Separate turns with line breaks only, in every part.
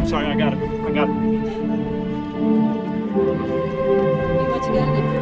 I'm sorry, I got it. I got it.
What you got there?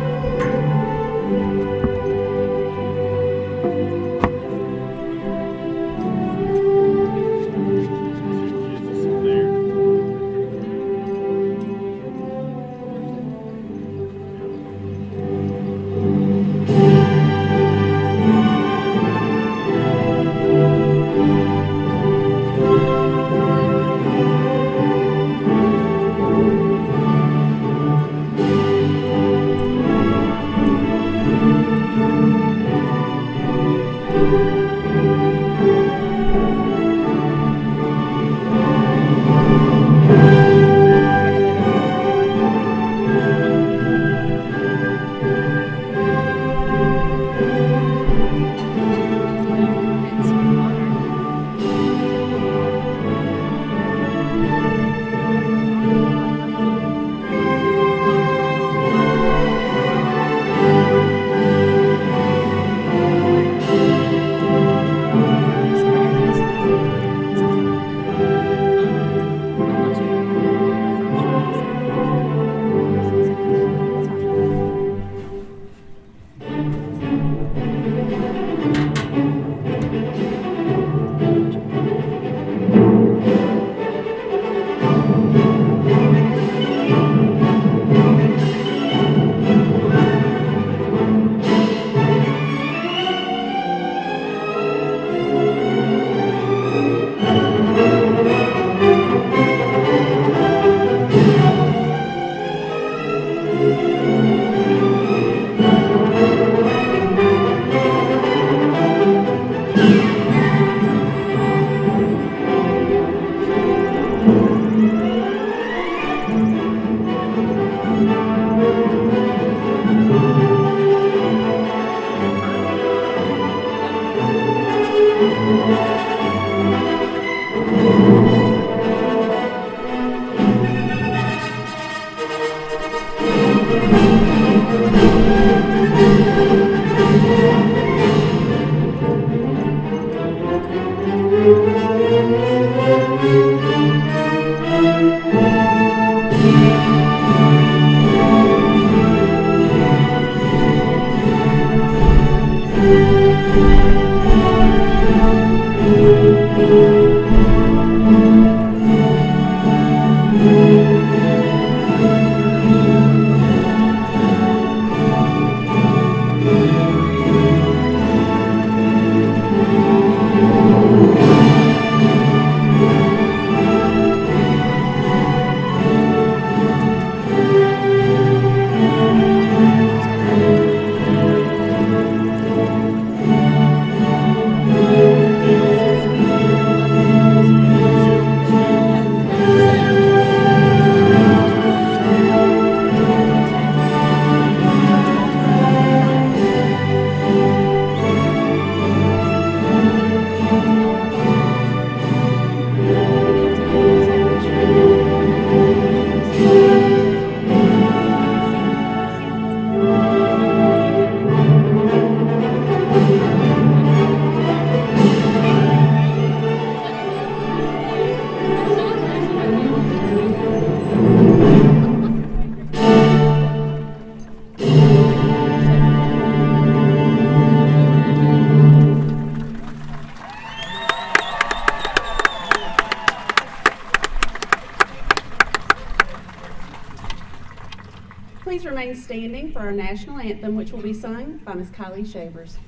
Please remain standing for our national anthem, which will be sung by Ms. Kylie Shavers.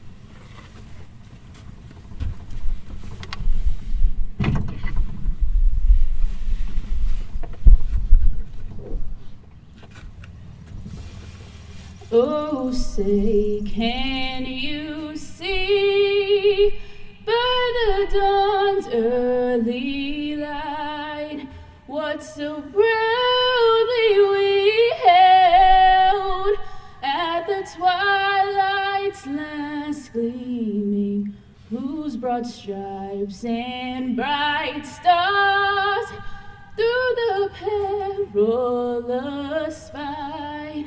Oh, say, can you see by the dawn's early light what so proudly we held at the twilight's last gleaming, whose broad stripes and bright stars through the perilous fight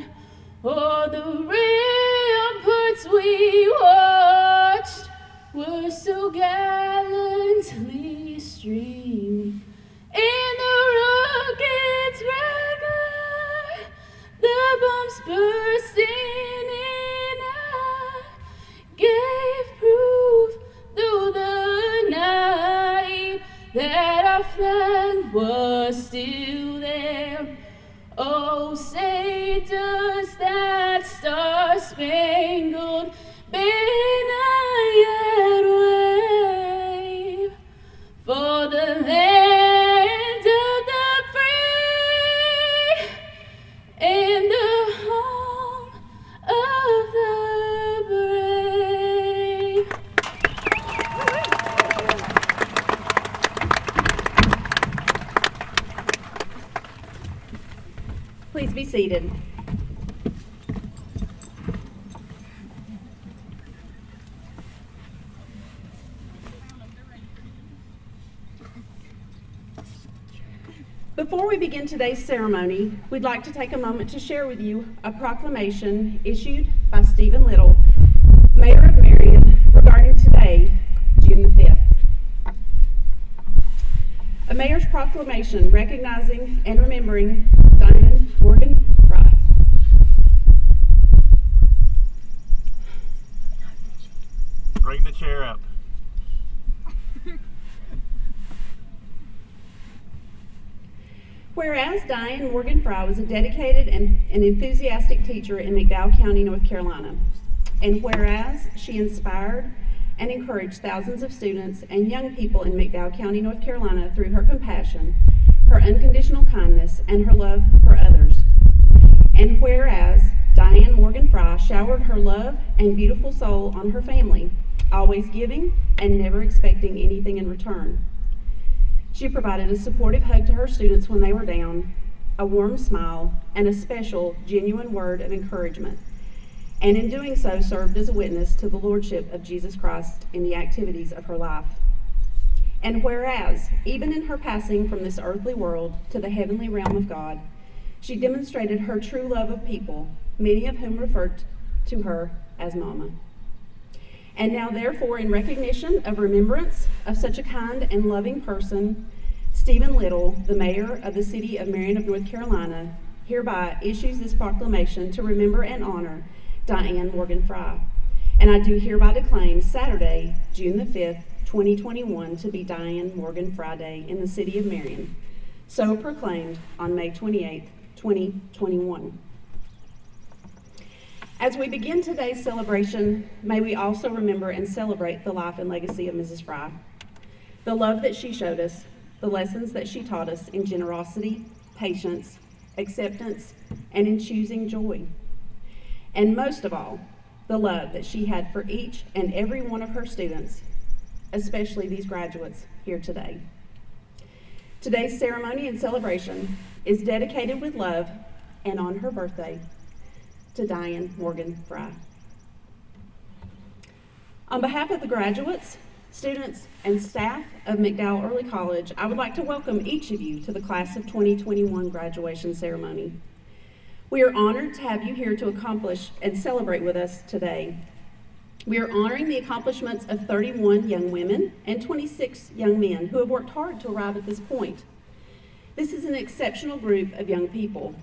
o'er the ramparts we watched were so gallantly streaming, and the rocket's red glare, the bombs bursting in air, gave proof through the night that our flag was still there. Oh, say, does that star-spangled banner yet wave for the land of the free and the home of the brave?
Please be seated. Before we begin today's ceremony, we'd like to take a moment to share with you a proclamation issued by Stephen Little, Mayor of Marion, regarding today, June the 5th. A mayor's proclamation recognizing and remembering Diane Morgan Fry.
Bring the chair up.
Whereas Diane Morgan Fry was a dedicated and an enthusiastic teacher in McDowell County, North Carolina, and whereas she inspired and encouraged thousands of students and young people in McDowell County, North Carolina through her compassion, her unconditional kindness, and her love for others. And whereas Diane Morgan Fry showered her love and beautiful soul on her family, always giving and never expecting anything in return. She provided a supportive hug to her students when they were down, a warm smile, and a special, genuine word of encouragement. And in doing so, served as a witness to the Lordship of Jesus Christ in the activities of her life. And whereas, even in her passing from this earthly world to the heavenly realm of God, she demonstrated her true love of people, many of whom referred to her as Mama. And now, therefore, in recognition of remembrance of such a kind and loving person, Stephen Little, the mayor of the city of Marion of North Carolina, hereby issues this proclamation to remember and honor Diane Morgan Fry. And I do hereby declaim Saturday, June the 5th, 2021 to be Diane Morgan Fry Day in the city of Marion. So proclaimed on May 28th, 2021. As we begin today's celebration, may we also remember and celebrate the life and legacy of Mrs. Fry. The love that she showed us, the lessons that she taught us in generosity, patience, acceptance, and in choosing joy. And most of all, the love that she had for each and every one of her students, especially these graduates here today. Today's ceremony and celebration is dedicated with love and on her birthday to Diane Morgan Fry. On behalf of the graduates, students, and staff of McDowell Early College, I would like to welcome each of you to the Class of 2021 graduation ceremony. We are honored to have you here to accomplish and celebrate with us today. We are honoring the accomplishments of 31 young women and 26 young men who have worked hard to arrive at this point. This is an exceptional group of young people.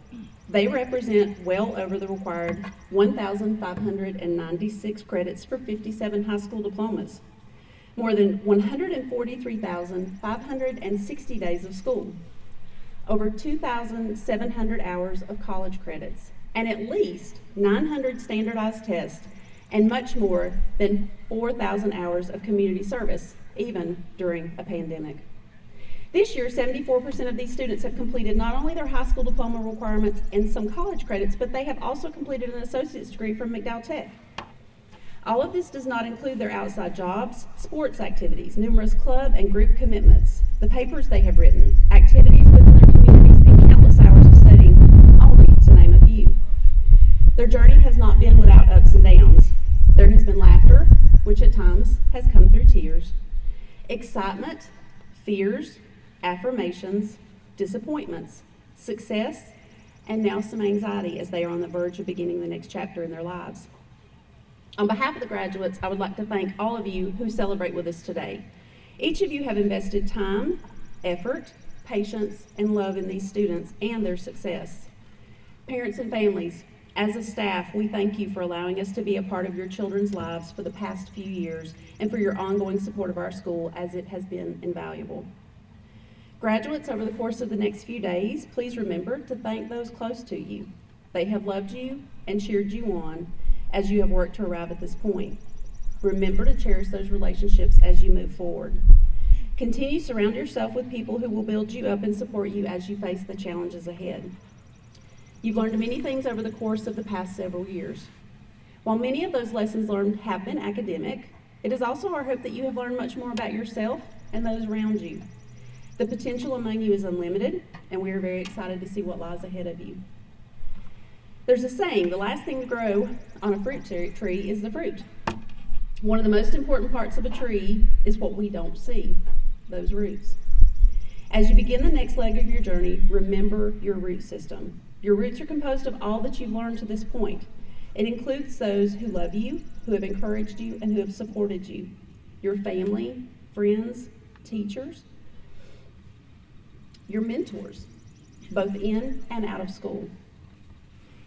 They represent well over the required 1,596 credits for 57 high school diplomas, more than 143,560 days of school, over 2,700 hours of college credits, and at least 900 standardized tests, and much more than 4,000 hours of community service, even during a pandemic. This year, 74% of these students have completed not only their high school diploma requirements and some college credits, but they have also completed an associate's degree from McDowell Tech. All of this does not include their outside jobs, sports activities, numerous club and group commitments, the papers they have written, activities within their communities, and countless hours of studying, only to name a few. Their journey has not been without ups and downs. There has been laughter, which at times has come through tears, excitement, fears, affirmations, disappointments, success, and now some anxiety as they are on the verge of beginning the next chapter in their lives. On behalf of the graduates, I would like to thank all of you who celebrate with us today. Each of you have invested time, effort, patience, and love in these students and their success. Parents and families, as a staff, we thank you for allowing us to be a part of your children's lives for the past few years and for your ongoing support of our school, as it has been invaluable. Graduates, over the course of the next few days, please remember to thank those close to you. They have loved you and cheered you on as you have worked to arrive at this point. Remember to cherish those relationships as you move forward. Continue to surround yourself with people who will build you up and support you as you face the challenges ahead. You've learned many things over the course of the past several years. While many of those lessons learned have been academic, it is also our hope that you have learned much more about yourself and those around you. The potential among you is unlimited, and we are very excited to see what lies ahead of you. There's a saying, the last thing to grow on a fruit tree is the fruit. One of the most important parts of a tree is what we don't see, those roots. As you begin the next leg of your journey, remember your root system. Your roots are composed of all that you've learned to this point. It includes those who love you, who have encouraged you, and who have supported you. Your family, friends, teachers, your mentors, both in and out of school.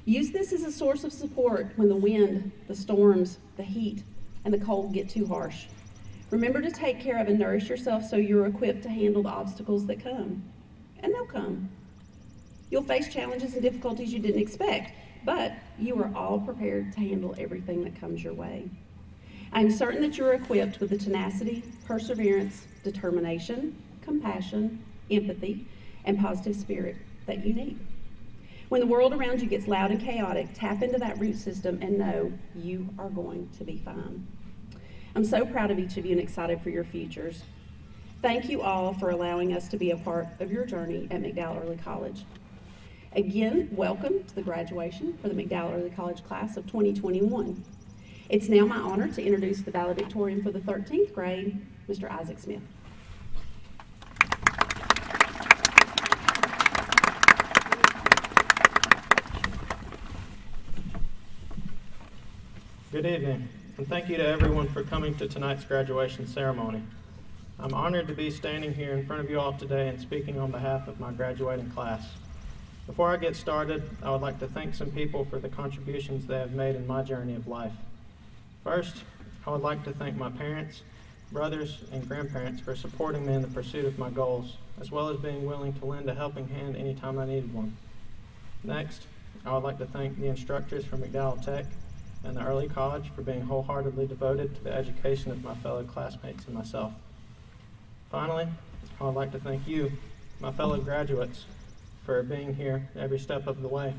Use this as a source of support when the wind, the storms, the heat, and the cold get too harsh. Remember to take care of and nourish yourself so you're equipped to handle the obstacles that come. And they'll come. You'll face challenges and difficulties you didn't expect, but you are all prepared to handle everything that comes your way. I'm certain that you're equipped with the tenacity, perseverance, determination, compassion, empathy, and positive spirit that you need. When the world around you gets loud and chaotic, tap into that root system and know you are going to be fine. I'm so proud of each of you and excited for your futures. Thank you all for allowing us to be a part of your journey at McDowell Early College. Again, welcome to the graduation for the McDowell Early College class of 2021. It's now my honor to introduce the valedictorian for the 13th grade, Mr. Isaac Smith.
Good evening, and thank you to everyone for coming to tonight's graduation ceremony. I'm honored to be standing here in front of you all today and speaking on behalf of my graduating class. Before I get started, I would like to thank some people for the contributions they have made in my journey of life. First, I would like to thank my parents, brothers, and grandparents for supporting me in the pursuit of my goals, as well as being willing to lend a helping hand anytime I needed one. Next, I would like to thank the instructors from McDowell Tech and the early college for being wholeheartedly devoted to the education of my fellow classmates and myself. Finally, I would like to thank you, my fellow graduates, for being here every step of the way.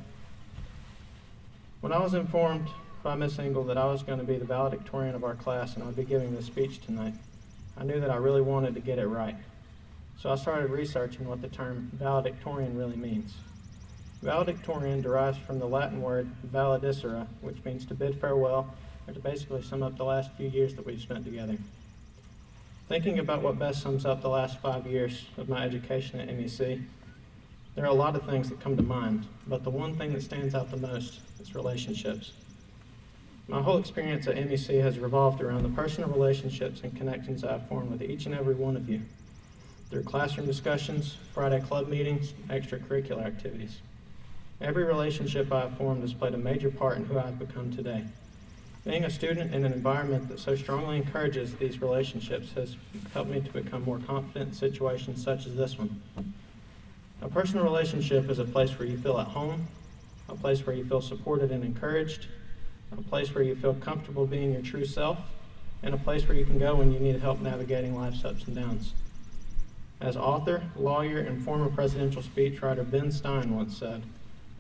When I was informed by Miss Engel that I was going to be the valedictorian of our class and I'd be giving this speech tonight, I knew that I really wanted to get it right. So I started researching what the term valedictorian really means. Valedictorian derives from the Latin word valedicere, which means to bid farewell, or to basically sum up the last few years that we've spent together. Thinking about what best sums up the last 5 years of my education at MEC, there are a lot of things that come to mind, but the one thing that stands out the most is relationships. My whole experience at MEC has revolved around the personal relationships and connections I've formed with each and every one of you, through classroom discussions, Friday club meetings, extracurricular activities. Every relationship I have formed has played a major part in who I've become today. Being a student in an environment that so strongly encourages these relationships has helped me to become more confident in situations such as this one. A personal relationship is a place where you feel at home, a place where you feel supported and encouraged, a place where you feel comfortable being your true self, and a place where you can go when you need help navigating life's ups and downs. As author, lawyer, and former presidential speechwriter Ben Stein once said,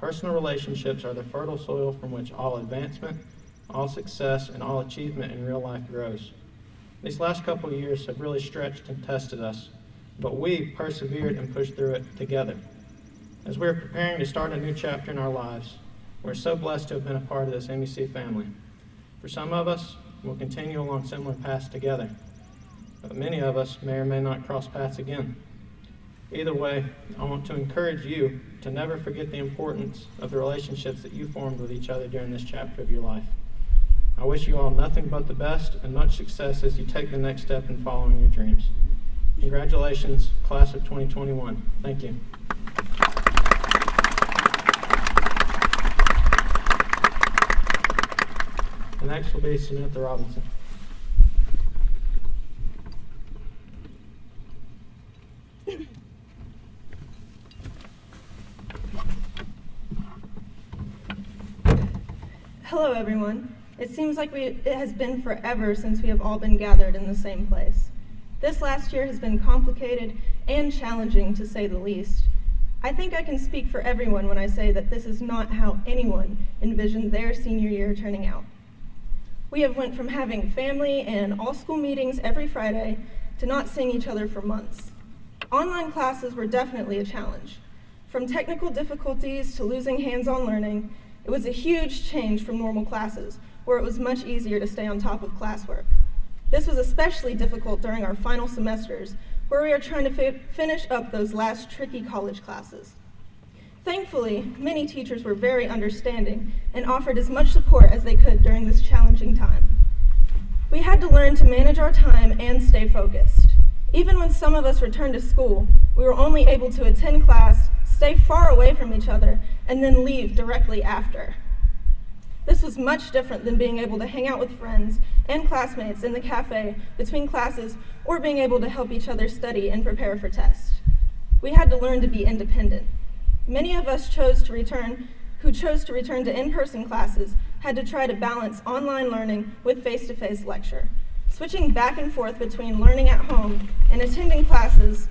"Personal relationships are the fertile soil from which all advancement, all success, and all achievement in real life grows." These last couple of years have really stretched and tested us, but we persevered and pushed through it together. As we're preparing to start a new chapter in our lives, we're so blessed to have been a part of this MEC family. For some of us, we'll continue along similar paths together, but many of us may or may not cross paths again. Either way, I want to encourage you to never forget the importance of the relationships that you formed with each other during this chapter of your life. I wish you all nothing but the best and much success as you take the next step in following your dreams. Congratulations, class of 2021. Thank you. The next will be Samantha Robinson.
Hello, everyone. It seems like it has been forever since we have all been gathered in the same place. This last year has been complicated and challenging, to say the least. I think I can speak for everyone when I say that this is not how anyone envisioned their senior year turning out. We have went from having family and all-school meetings every Friday to not seeing each other for months. Online classes were definitely a challenge. From technical difficulties to losing hands-on learning, it was a huge change from normal classes, where it was much easier to stay on top of classwork. This was especially difficult during our final semesters, where we are trying to finish up those last tricky college classes. Thankfully, many teachers were very understanding and offered as much support as they could during this challenging time. We had to learn to manage our time and stay focused. Even when some of us returned to school, we were only able to attend class, stay far away from each other, and then leave directly after. This was much different than being able to hang out with friends and classmates in the cafe between classes, or being able to help each other study and prepare for tests. We had to learn to be independent. Many of us who chose to return to in-person classes had to try to balance online learning with face-to-face lecture. Switching back and forth between learning at home and attending classes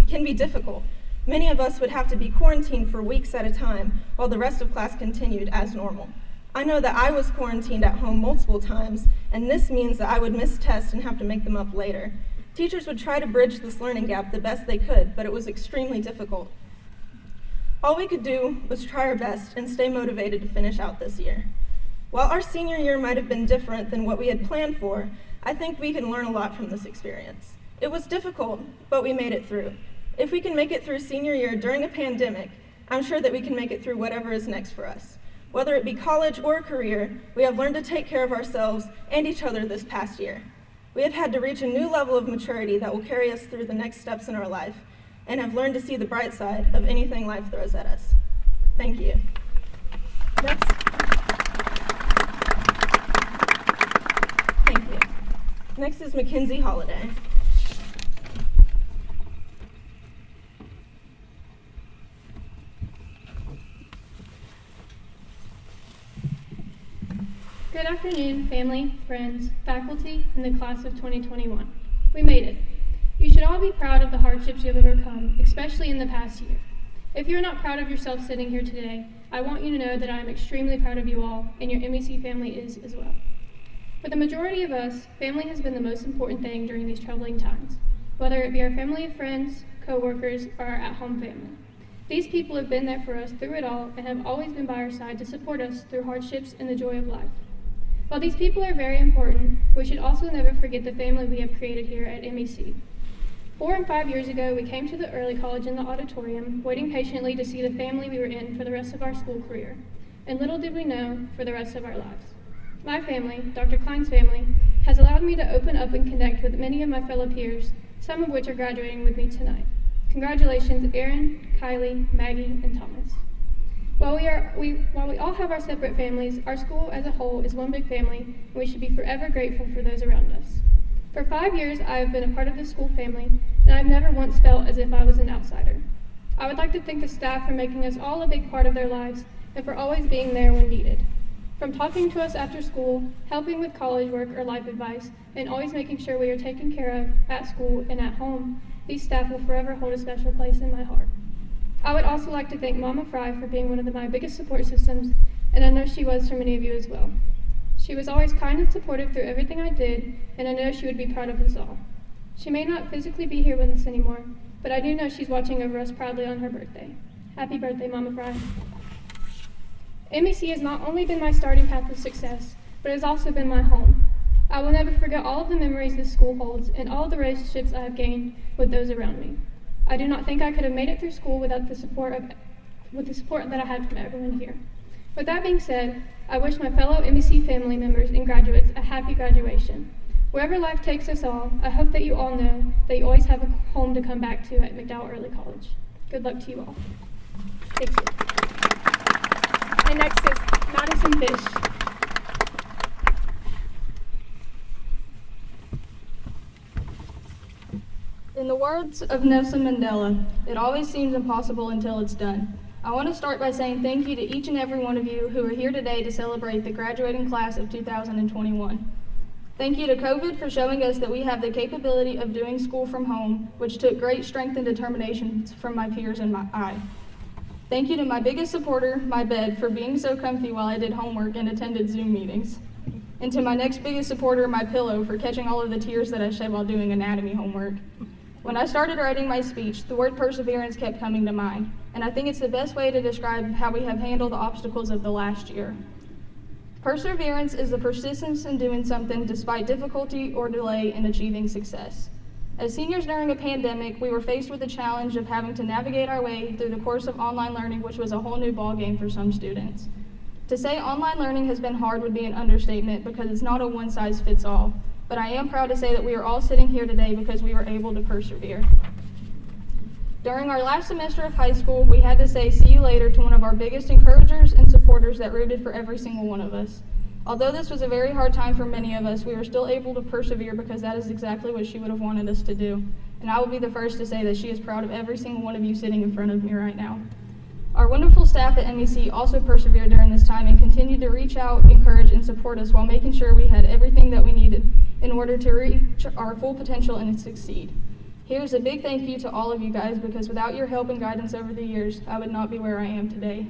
can be difficult. Many of us would have to be quarantined for weeks at a time while the rest of class continued as normal. I know that I was quarantined at home multiple times, and this means that I would miss tests and have to make them up later. Teachers would try to bridge this learning gap the best they could, but it was extremely difficult. All we could do was try our best and stay motivated to finish out this year. While our senior year might have been different than what we had planned for, I think we can learn a lot from this experience. It was difficult, but we made it through. If we can make it through senior year during a pandemic, I'm sure that we can make it through whatever is next for us. Whether it be college or career, we have learned to take care of ourselves and each other this past year. We have had to reach a new level of maturity that will carry us through the next steps in our life, and have learned to see the bright side of anything life throws at us. Thank you. Next is Mackenzie Holiday.
Good afternoon, family, friends, faculty, and the class of 2021. We made it. You should all be proud of the hardships you have overcome, especially in the past year. If you're not proud of yourself sitting here today, I want you to know that I am extremely proud of you all, and your MEC family is as well. For the majority of us, family has been the most important thing during these troubling times, whether it be our family of friends, co-workers, or our at-home family. These people have been there for us through it all and have always been by our side to support us through hardships and the joy of life. While these people are very important, we should also never forget the family we have created here at MEC. 4 and 5 years ago, we came to the early college in the auditorium, waiting patiently to see the family we were in for the rest of our school career, and little did we know for the rest of our lives. My family, Dr. Klein's family, has allowed me to open up and connect with many of my fellow peers, some of which are graduating with me tonight. Congratulations, Aaron, Kylie, Maggie, and Thomas. While we all have our separate families, our school as a whole is one big family, and we should be forever grateful for those around us. For 5 years, I have been a part of the school family, and I've never once felt as if I was an outsider. I would like to thank the staff for making us all a big part of their lives, and for always being there when needed. From talking to us after school, helping with college work or life advice, and always making sure we are taken care of at school and at home, these staff will forever hold a special place in my heart. I would also like to thank Mama Fry for being one of my biggest support systems, and I know she was for many of you as well. She was always kind and supportive through everything I did, and I know she would be proud of us all. She may not physically be here with us anymore, but I do know she's watching over us proudly on her birthday. Happy birthday, Mama Fry. MEC has not only been my starting path of success, but has also been my home. I will never forget all of the memories this school holds and all of the relationships I have gained with those around me. I do not think I could have made it through school without the support that I had from everyone here. With that being said, I wish my fellow MEC family members and graduates a happy graduation. Wherever life takes us all, I hope that you all know that you always have a home to come back to at McDowell Early College. Good luck to you all. Thank you. And next is Madison Fish.
In the words of Nelson Mandela, it always seems impossible until it's done. I want to start by saying thank you to each and every one of you who are here today to celebrate the graduating class of 2021. Thank you to COVID for showing us that we have the capability of doing school from home, which took great strength and determination from my peers and I. Thank you to my biggest supporter, my bed, for being so comfy while I did homework and attended Zoom meetings. And to my next biggest supporter, my pillow, for catching all of the tears that I shed while doing anatomy homework. When I started writing my speech, the word perseverance kept coming to mind, and I think it's the best way to describe how we have handled the obstacles of the last year. Perseverance is the persistence in doing something despite difficulty or delay in achieving success. As seniors during a pandemic, we were faced with the challenge of having to navigate our way through the course of online learning, which was a whole new ballgame for some students. To say online learning has been hard would be an understatement because it's not a one-size-fits-all, but I am proud to say that we are all sitting here today because we were able to persevere. During our last semester of high school, we had to say see you later to one of our biggest encouragers and supporters that rooted for every single one of us. Although this was a very hard time for many of us, we were still able to persevere because that is exactly what she would have wanted us to do. And I will be the first to say that she is proud of every single one of you sitting in front of me right now. Our wonderful staff at MEC also persevered during this time and continued to reach out, encourage, and support us while making sure we had everything that we needed in order to reach our full potential and succeed. Here's a big thank you to all of you guys because without your help and guidance over the years, I would not be where I am today.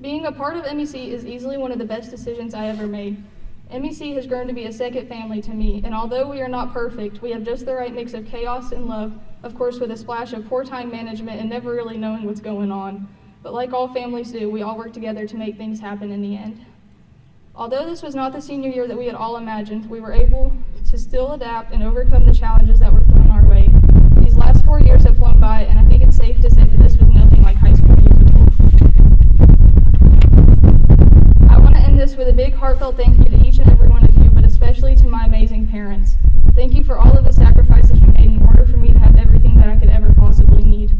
Being a part of MEC is easily one of the best decisions I ever made. MEC has grown to be a second family to me, and although we are not perfect, we have just the right mix of chaos and love, of course with a splash of poor time management and never really knowing what's going on. But like all families do, we all work together to make things happen in the end. Although this was not the senior year that we had all imagined, we were able to still adapt and overcome the challenges that were thrown our way. These last 4 years have flown by, and I think it's safe to say that this was nothing like High School Musical. I want to end this with a big heartfelt thank you to each and every one of you, but especially to my amazing parents. Thank you for all of the sacrifices you made in order for me to have everything that I could ever possibly need.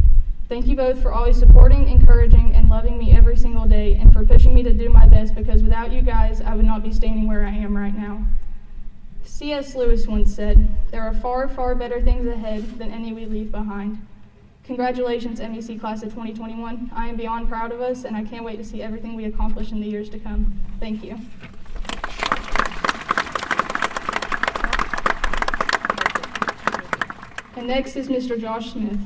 Thank you both for always supporting, encouraging, and loving me every single day, and for pushing me to do my best because without you guys, I would not be standing where I am right now. C.S. Lewis once said, "There are far, far better things ahead than any we leave behind." Congratulations, MEC Class of 2021. I am beyond proud of us, and I can't wait to see everything we accomplish in the years to come. Thank you. And next is Mr. Josh Smith.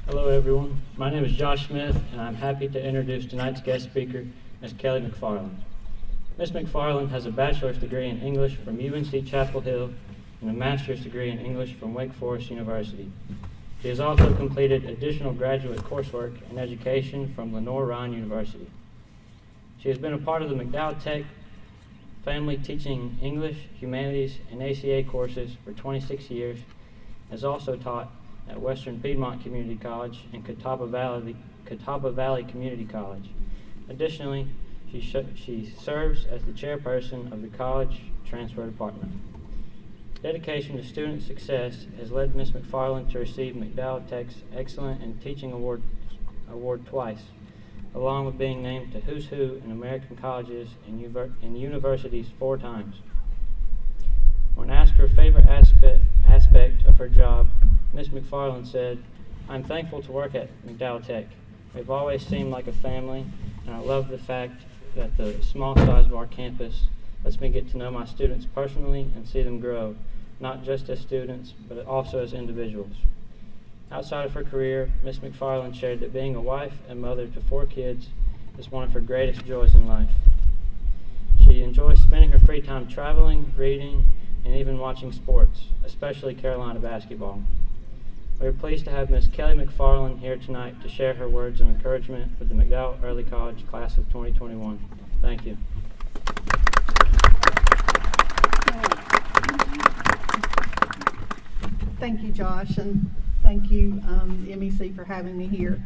Hello everyone, my name is Josh Smith and I'm happy to introduce tonight's guest speaker, Ms. Kelly McFarland. Ms. McFarland has a bachelor's degree in English from UNC Chapel Hill and a master's degree in English from Wake Forest University. She has also completed additional graduate coursework in education from Lenore-Ryan University. She has been a part of the McDowell Tech family teaching English, humanities, and ACA courses for 26 years, has also taught at Western Piedmont Community College and Catawba Valley Community College. Additionally, she serves as the chairperson of the college transfer department. Dedication to student success has led Ms. McFarland to receive McDowell Tech's Excellent in Teaching Award twice. along with being named to Who's Who in American colleges and universities 4 times. When asked her favorite aspect of her job, Ms. McFarland said, "I'm thankful to work at McDowell Tech. We've always seemed like a family, and I love the fact that the small size of our campus lets me get to know my students personally and see them grow, not just as students, but also as individuals." Outside of her career, Ms. McFarland shared that being a wife and mother to 4 kids is one of her greatest joys in life. She enjoys spending her free time traveling, reading, and even watching sports, especially Carolina basketball. We are pleased to have Ms. Kelly McFarland here tonight to share her words of encouragement with the McDowell Early College Class of 2021. Thank you.
Thank you, Josh, and thank you, MEC, for having me here.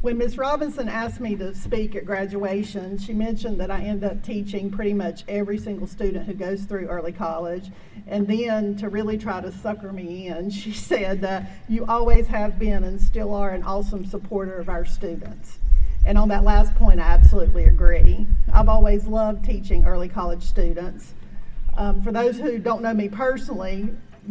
When Ms. Robinson asked me to speak at graduation, she mentioned that I end up teaching pretty much every single student who goes through early college. And then to really try to sucker me in, she said, "You always have been and still are an awesome supporter of our students." And on that last point, I absolutely agree. I've always loved teaching early college students. For those who don't know me personally,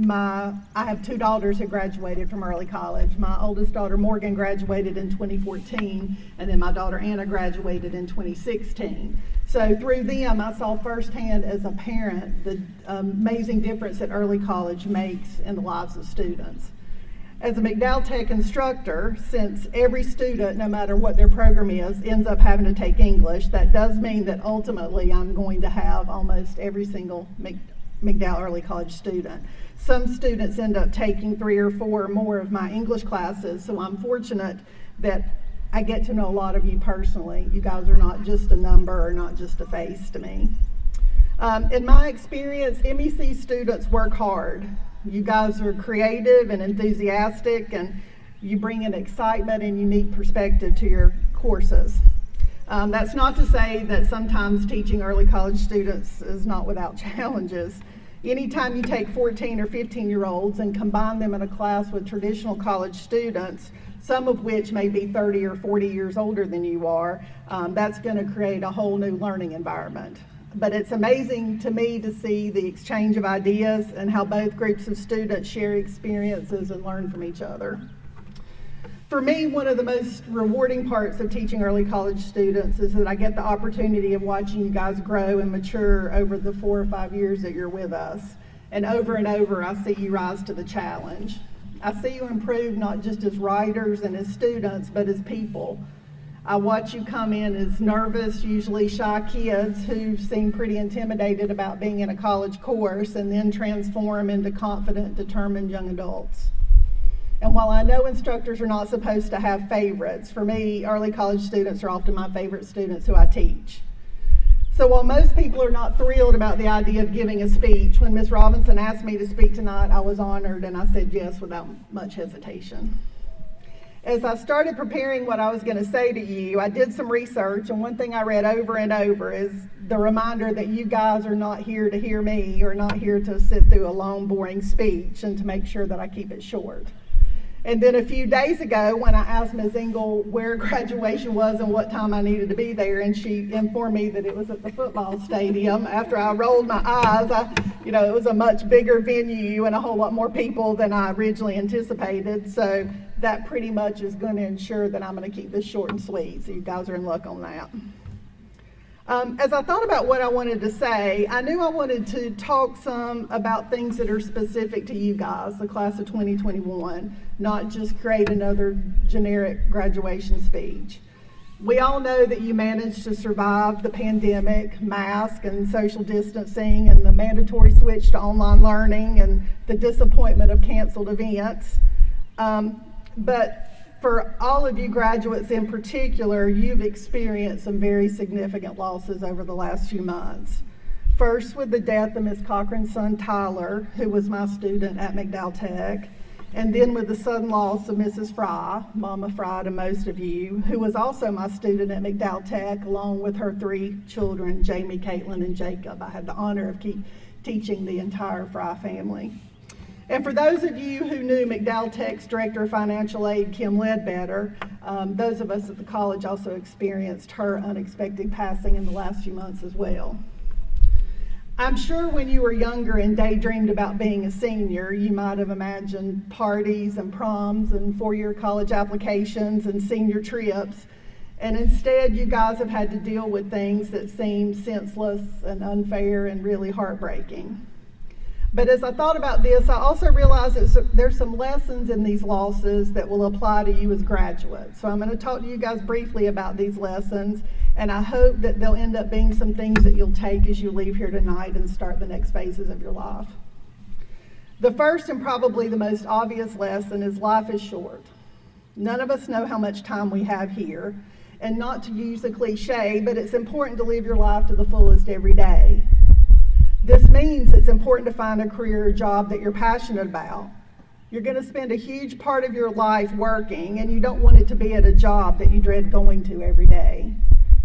I have 2 daughters who graduated from early college. My oldest daughter, Morgan, graduated in 2014, and then my daughter, Anna, graduated in 2016. So through them, I saw firsthand as a parent the amazing difference that early college makes in the lives of students. As a McDowell Tech instructor, since every student, no matter what their program is, ends up having to take English, that does mean that ultimately I'm going to have almost every single McDowell Early College student. Some students end up taking 3 or 4 or more of my English classes, so I'm fortunate that I get to know a lot of you personally. You guys are not just a number or not just a face to me. In my experience, MEC students work hard. You guys are creative and enthusiastic, and you bring an excitement and unique perspective to your courses. That's not to say that sometimes teaching early college students is not without challenges. Anytime you take 14 or 15-year-olds and combine them in a class with traditional college students, some of which may be 30 or 40 years older than you are, that's going to create a whole new learning environment. But it's amazing to me to see the exchange of ideas and how both groups of students share experiences and learn from each other. For me, one of the most rewarding parts of teaching early college students is that I get the opportunity of watching you guys grow and mature over the 4 or 5 years that you're with us. And over, I see you rise to the challenge. I see you improve not just as writers and as students, but as people. I watch you come in as nervous, usually shy kids who seem pretty intimidated about being in a college course, and then transform into confident, determined young adults. And while I know instructors are not supposed to have favorites, for me, early college students are often my favorite students who I teach. So while most people are not thrilled about the idea of giving a speech, when Ms. Robinson asked me to speak tonight, I was honored and I said yes without much hesitation. As I started preparing what I was going to say to you, I did some research, and one thing I read over and over is the reminder that you guys are not here to hear me, or not here to sit through a long, boring speech, and to make sure that I keep it short. And then a few days ago, when I asked Ms. Engel where graduation was and what time I needed to be there, and she informed me that it was at the football stadium, after I rolled my eyes, it was a much bigger venue and a whole lot more people than I originally anticipated. So that pretty much is going to ensure that I'm going to keep this short and sweet. So you guys are in luck on that. As I thought about what I wanted to say, I knew I wanted to talk some about things that are specific to you guys, the class of 2021, not just create another generic graduation speech. We all know that you managed to survive the pandemic, mask and social distancing, and the mandatory switch to online learning, and the disappointment of canceled events. But for all of you graduates in particular, you've experienced some very significant losses over the last few months. First, with the death of Ms. Cochran's son, Tyler, who was my student at McDowell Tech, and then with the sudden loss of Mrs. Fry, Mama Fry to most of you, who was also my student at McDowell Tech, along with her 3 children, Jamie, Caitlin, and Jacob. I had the honor of teaching the entire Fry family. And for those of you who knew McDowell Tech's Director of Financial Aid, Kim Ledbetter, those of us at the college also experienced her unexpected passing in the last few months as well. I'm sure when you were younger and daydreamed about being a senior, you might have imagined parties and proms and four-year college applications and senior trips. And instead, you guys have had to deal with things that seem senseless and unfair and really heartbreaking. But as I thought about this, I also realized that there's some lessons in these losses that will apply to you as graduates. So I'm going to talk to you guys briefly about these lessons, and I hope that they'll end up being some things that you'll take as you leave here tonight and start the next phases of your life. The first and probably the most obvious lesson is life is short. None of us know how much time we have here, and not to use a cliche, but it's important to live your life to the fullest every day. This means it's important to find a career or job that you're passionate about. You're going to spend a huge part of your life working, and you don't want it to be at a job that you dread going to every day.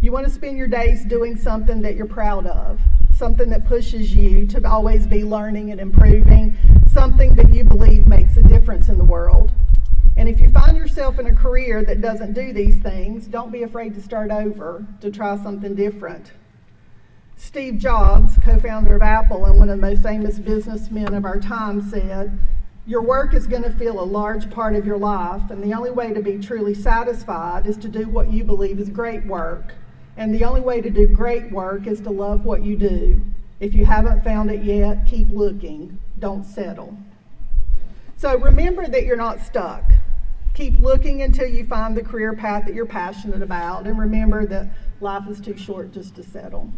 You want to spend your days doing something that you're proud of, something that pushes you to always be learning and improving, something that you believe makes a difference in the world. And if you find yourself in a career that doesn't do these things, don't be afraid to start over, to try something different. Steve Jobs, co-founder of Apple and one of the most famous businessmen of our time, said, "Your work is going to fill a large part of your life, and the only way to be truly satisfied is to do what you believe is great work. And the only way to do great work is to love what you do. If you haven't found it yet, keep looking. Don't settle." So remember that you're not stuck. Keep looking until you find the career path that you're passionate about, and remember that life is too short just to settle.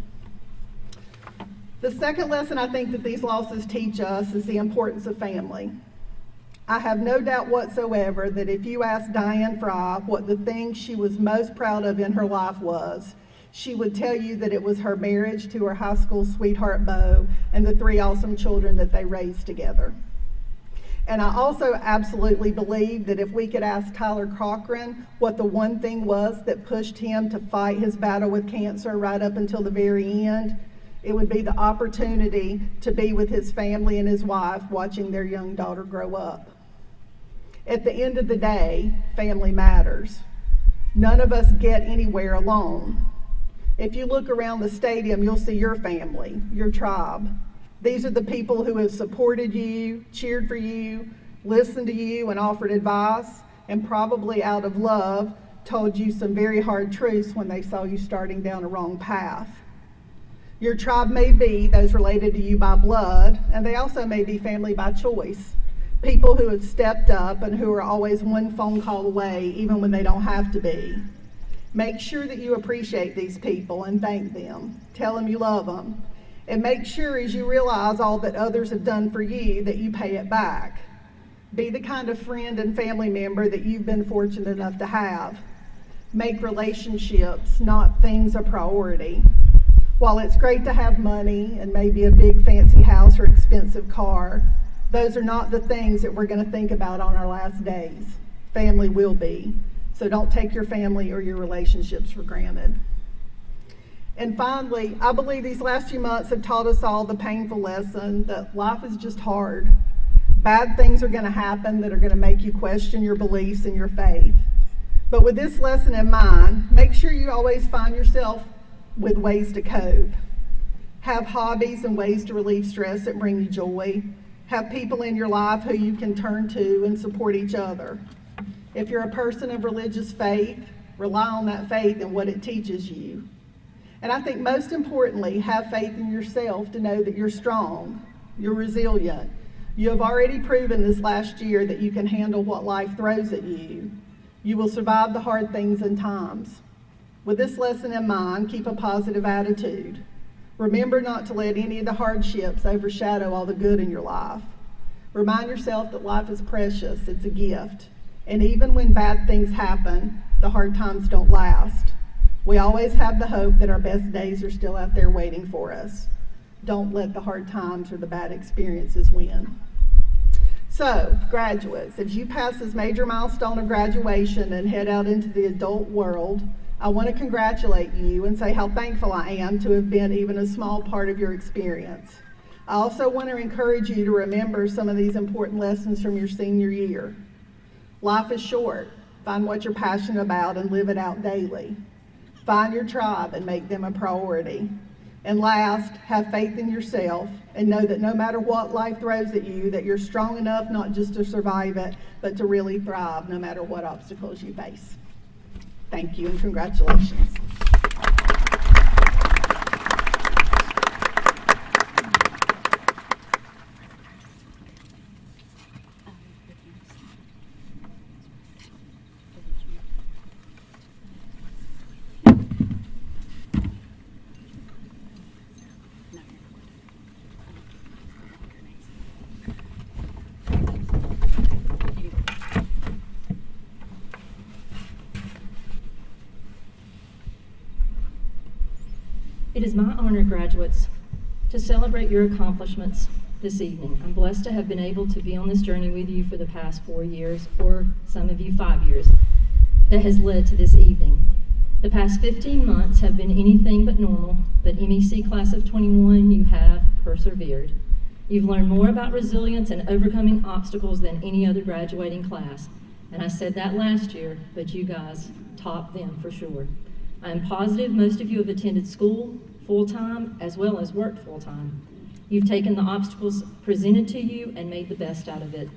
The second lesson I think that these losses teach us is the importance of family. I have no doubt whatsoever that if you asked Diane Fry what the thing she was most proud of in her life was, she would tell you that it was her marriage to her high school sweetheart Beau and the 3 awesome children that they raised together. And I also absolutely believe that if we could ask Tyler Cochran what the one thing was that pushed him to fight his battle with cancer right up until the very end, it would be the opportunity to be with his family and his wife watching their young daughter grow up. At the end of the day, family matters. None of us get anywhere alone. If you look around the stadium, you'll see your family, your tribe. These are the people who have supported you, cheered for you, listened to you, and offered advice, and probably out of love, told you some very hard truths when they saw you starting down a wrong path. Your tribe may be those related to you by blood, and they also may be family by choice. People who have stepped up and who are always one phone call away, even when they don't have to be. Make sure that you appreciate these people and thank them. Tell them you love them. And make sure as you realize all that others have done for you that you pay it back. Be the kind of friend and family member that you've been fortunate enough to have. Make relationships, not things, a priority. While it's great to have money and maybe a big fancy house or expensive car, those are not the things that we're going to think about on our last days. Family will be. So don't take your family or your relationships for granted. And finally, I believe these last few months have taught us all the painful lesson that life is just hard. Bad things are going to happen that are going to make you question your beliefs and your faith. But with this lesson in mind, make sure you always find yourself with ways to cope. Have hobbies and ways to relieve stress that bring you joy. Have people in your life who you can turn to and support each other. If you're a person of religious faith, rely on that faith and what it teaches you. And I think most importantly, have faith in yourself to know that you're strong, you're resilient. You have already proven this last year that you can handle what life throws at you. You will survive the hard things and times. With this lesson in mind, keep a positive attitude. Remember not to let any of the hardships overshadow all the good in your life. Remind yourself that life is precious, it's a gift. And even when bad things happen, the hard times don't last. We always have the hope that our best days are still out there waiting for us. Don't let the hard times or the bad experiences win. So, graduates, as you pass this major milestone of graduation and head out into the adult world, I want to congratulate you and say how thankful I am to have been even a small part of your experience. I also want to encourage you to remember some of these important lessons from your senior year. Life is short. Find what you're passionate about and live it out daily. Find your tribe and make them a priority. And last, have faith in yourself and know that no matter what life throws at you, that you're strong enough not just to survive it, but to really thrive no matter what obstacles you face. Thank you and congratulations.
It is my honor, graduates, to celebrate your accomplishments this evening. I'm blessed to have been able to be on this journey with you for the past 4 years, or some of you 5 years, that has led to this evening. The past 15 months have been anything but normal, but MEC Class of 21, you have persevered. You've learned more about resilience and overcoming obstacles than any other graduating class. And I said that last year, but you guys topped them for sure. I am positive most of you have attended school full-time as well as worked full-time. You've taken the obstacles presented to you and made the best out of it.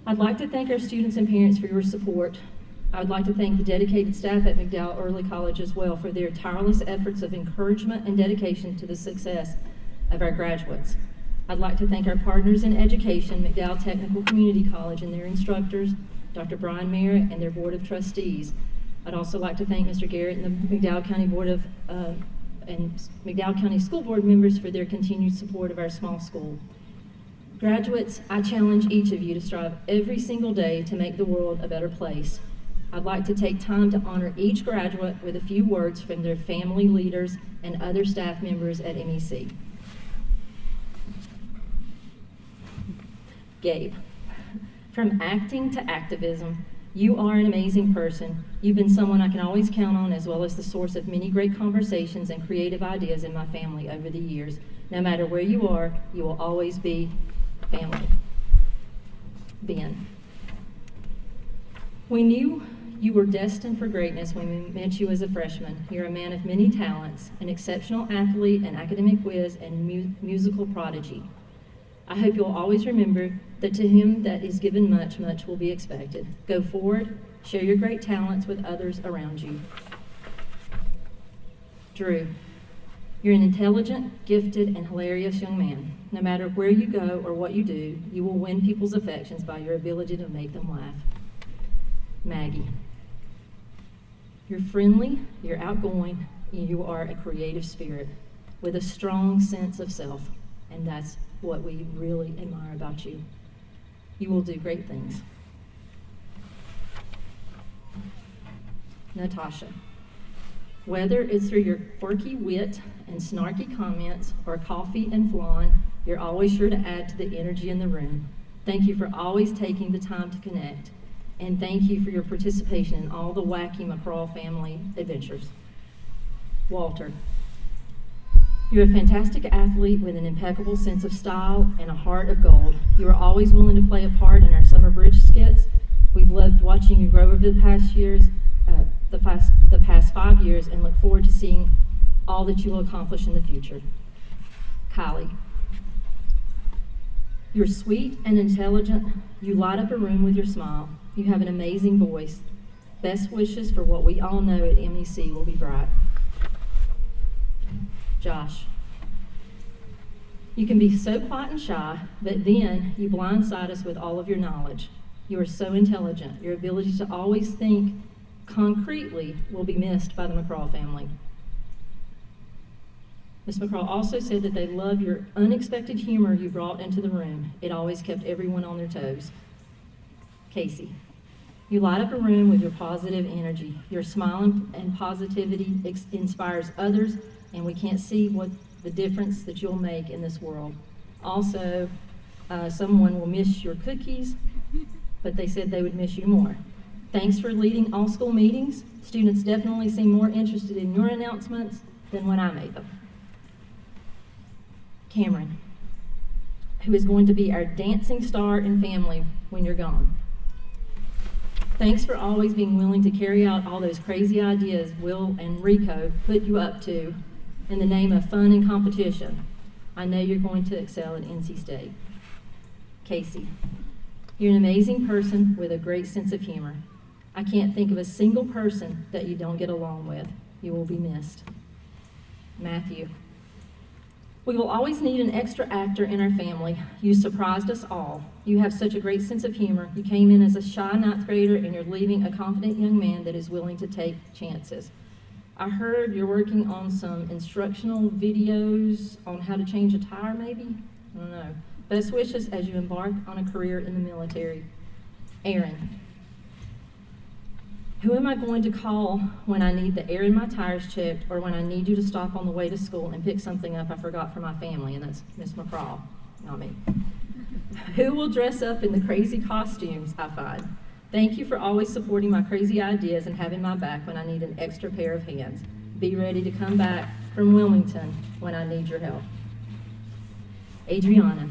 I'd like to thank our students and parents for your support. I would like to thank the dedicated staff at McDowell Early College as well for their tireless efforts of encouragement and dedication to the success of our graduates. I'd like to thank our partners in education, McDowell Technical Community College, and their instructors, Dr. Brian Merritt and their Board of Trustees. I'd also like to thank Mr. Garrett and the McDowell County Board of and McDowell County School Board members for their continued support of our small school. Graduates, I challenge each of you to strive every single day to make the world a better place. I'd like to take time to honor each graduate with a few words from their family leaders and other staff members at MEC. Gabe, from acting to activism, you are an amazing person. You've been someone I can always count on, as well as the source of many great conversations and creative ideas in my family over the years. No matter where you are, you will always be family. Ben, we knew you were destined for greatness when we met you as a freshman. You're a man of many talents, an exceptional athlete, an academic whiz, and musical prodigy. I hope you'll always remember that to him that is given much, much will be expected. Go forward, share your great talents with others around you. Drew, you're an intelligent, gifted, and hilarious young man. No matter where you go or what you do, you will win people's affections by your ability to make them laugh. Maggie, you're friendly, you're outgoing, and you are a creative spirit with a strong sense of self, and that's what we really admire about you. You will do great things. Natasha, whether it's through your quirky wit and snarky comments or coffee and flan, you're always sure to add to the energy in the room. Thank you for always taking the time to connect, and thank you for your participation in all the wacky McCraw family adventures. Walter, you're a fantastic athlete with an impeccable sense of style and a heart of gold. You are always willing to play a part in our summer bridge skits. We've loved watching you grow over the past years, the past 5 years, and look forward to seeing all that you will accomplish in the future. Kylie, you're sweet and intelligent. You light up a room with your smile. You have an amazing voice. Best wishes for what we all know at MEC will be bright. Josh, you can be so quiet and shy, but then you blindside us with all of your knowledge. You are so intelligent. Your ability to always think concretely will be missed by the McCraw family. Ms. McCraw also said that they love your unexpected humor you brought into the room. It always kept everyone on their toes. Casey, you light up a room with your positive energy. Your smile and positivity inspires others, and we can't see what the difference that you'll make in this world. Also, someone will miss your cookies, but they said they would miss you more. Thanks for leading all school meetings. Students definitely seem more interested in your announcements than when I made them. Cameron, who is going to be our dancing star and family when you're gone. Thanks for always being willing to carry out all those crazy ideas Will and Rico put you up to in the name of fun and competition. I know you're going to excel at NC State. Casey, you're an amazing person with a great sense of humor. I can't think of a single person that you don't get along with. You will be missed. Matthew, we will always need an extra actor in our family. You surprised us all. You have such a great sense of humor. You came in as a shy ninth grader, and you're leaving a confident young man that is willing to take chances. I heard you're working on some instructional videos on how to change a tire, maybe? I don't know. Best wishes as you embark on a career in the military. Aaron, who am I going to call when I need the air in my tires checked or when I need you to stop on the way to school and pick something up I forgot for my family? And that's Miss McCraw, not me. Who will dress up in the crazy costumes I find? Thank you for always supporting my crazy ideas and having my back when I need an extra pair of hands. Be ready to come back from Wilmington when I need your help. Adriana,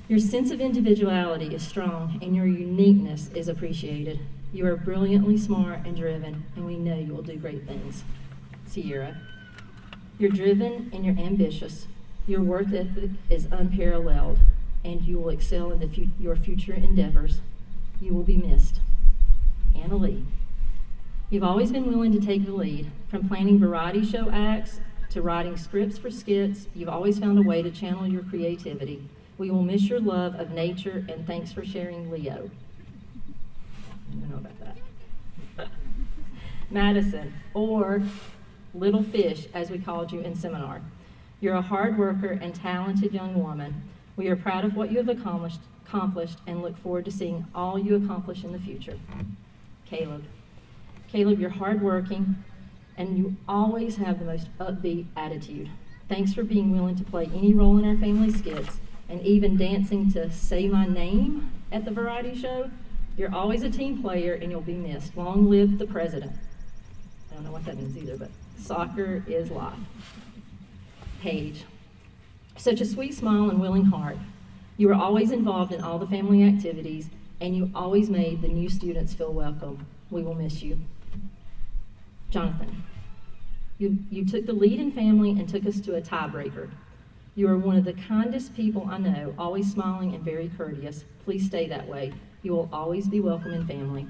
your sense of individuality is strong and your uniqueness is appreciated. You are brilliantly smart and driven, and we know you will do great things. Sierra, you're driven and you're ambitious. Your work ethic is unparalleled, and you will excel in your future endeavors. You will be missed. Anna Lee, you've always been willing to take the lead. From planning variety show acts to writing scripts for skits, you've always found a way to channel your creativity. We will miss your love of nature, and thanks for sharing Leo. I don't know about that. Madison, or Little Fish, as we called you in seminar. You're a hard worker and talented young woman. We are proud of what you have accomplished and look forward to seeing all you accomplish in the future. Caleb, you're hardworking, and you always have the most upbeat attitude. Thanks for being willing to play any role in our family skits, and even dancing to Say My Name at the variety show. You're always a team player and you'll be missed. Long live the president. I don't know what that means either, but soccer is life. Paige, such a sweet smile and willing heart. You were always involved in all the family activities, and you always made the new students feel welcome. We will miss you. Jonathan, you took the lead in family and took us to a tiebreaker. You are one of the kindest people I know, always smiling and very courteous. Please stay that way. You will always be welcome in family.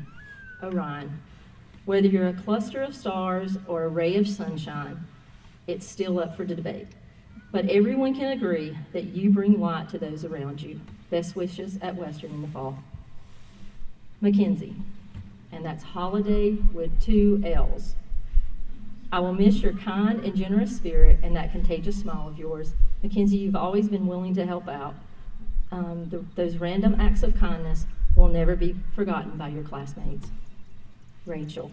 Orion, whether you're a cluster of stars or a ray of sunshine, it's still up for debate. But everyone can agree that you bring light to those around you. Best wishes at Western in the fall. Mackenzie, and that's holiday with 2 L's. I will miss your kind and generous spirit and that contagious smile of yours. Mackenzie, you've always been willing to help out. Those random acts of kindness will never be forgotten by your classmates. Rachel,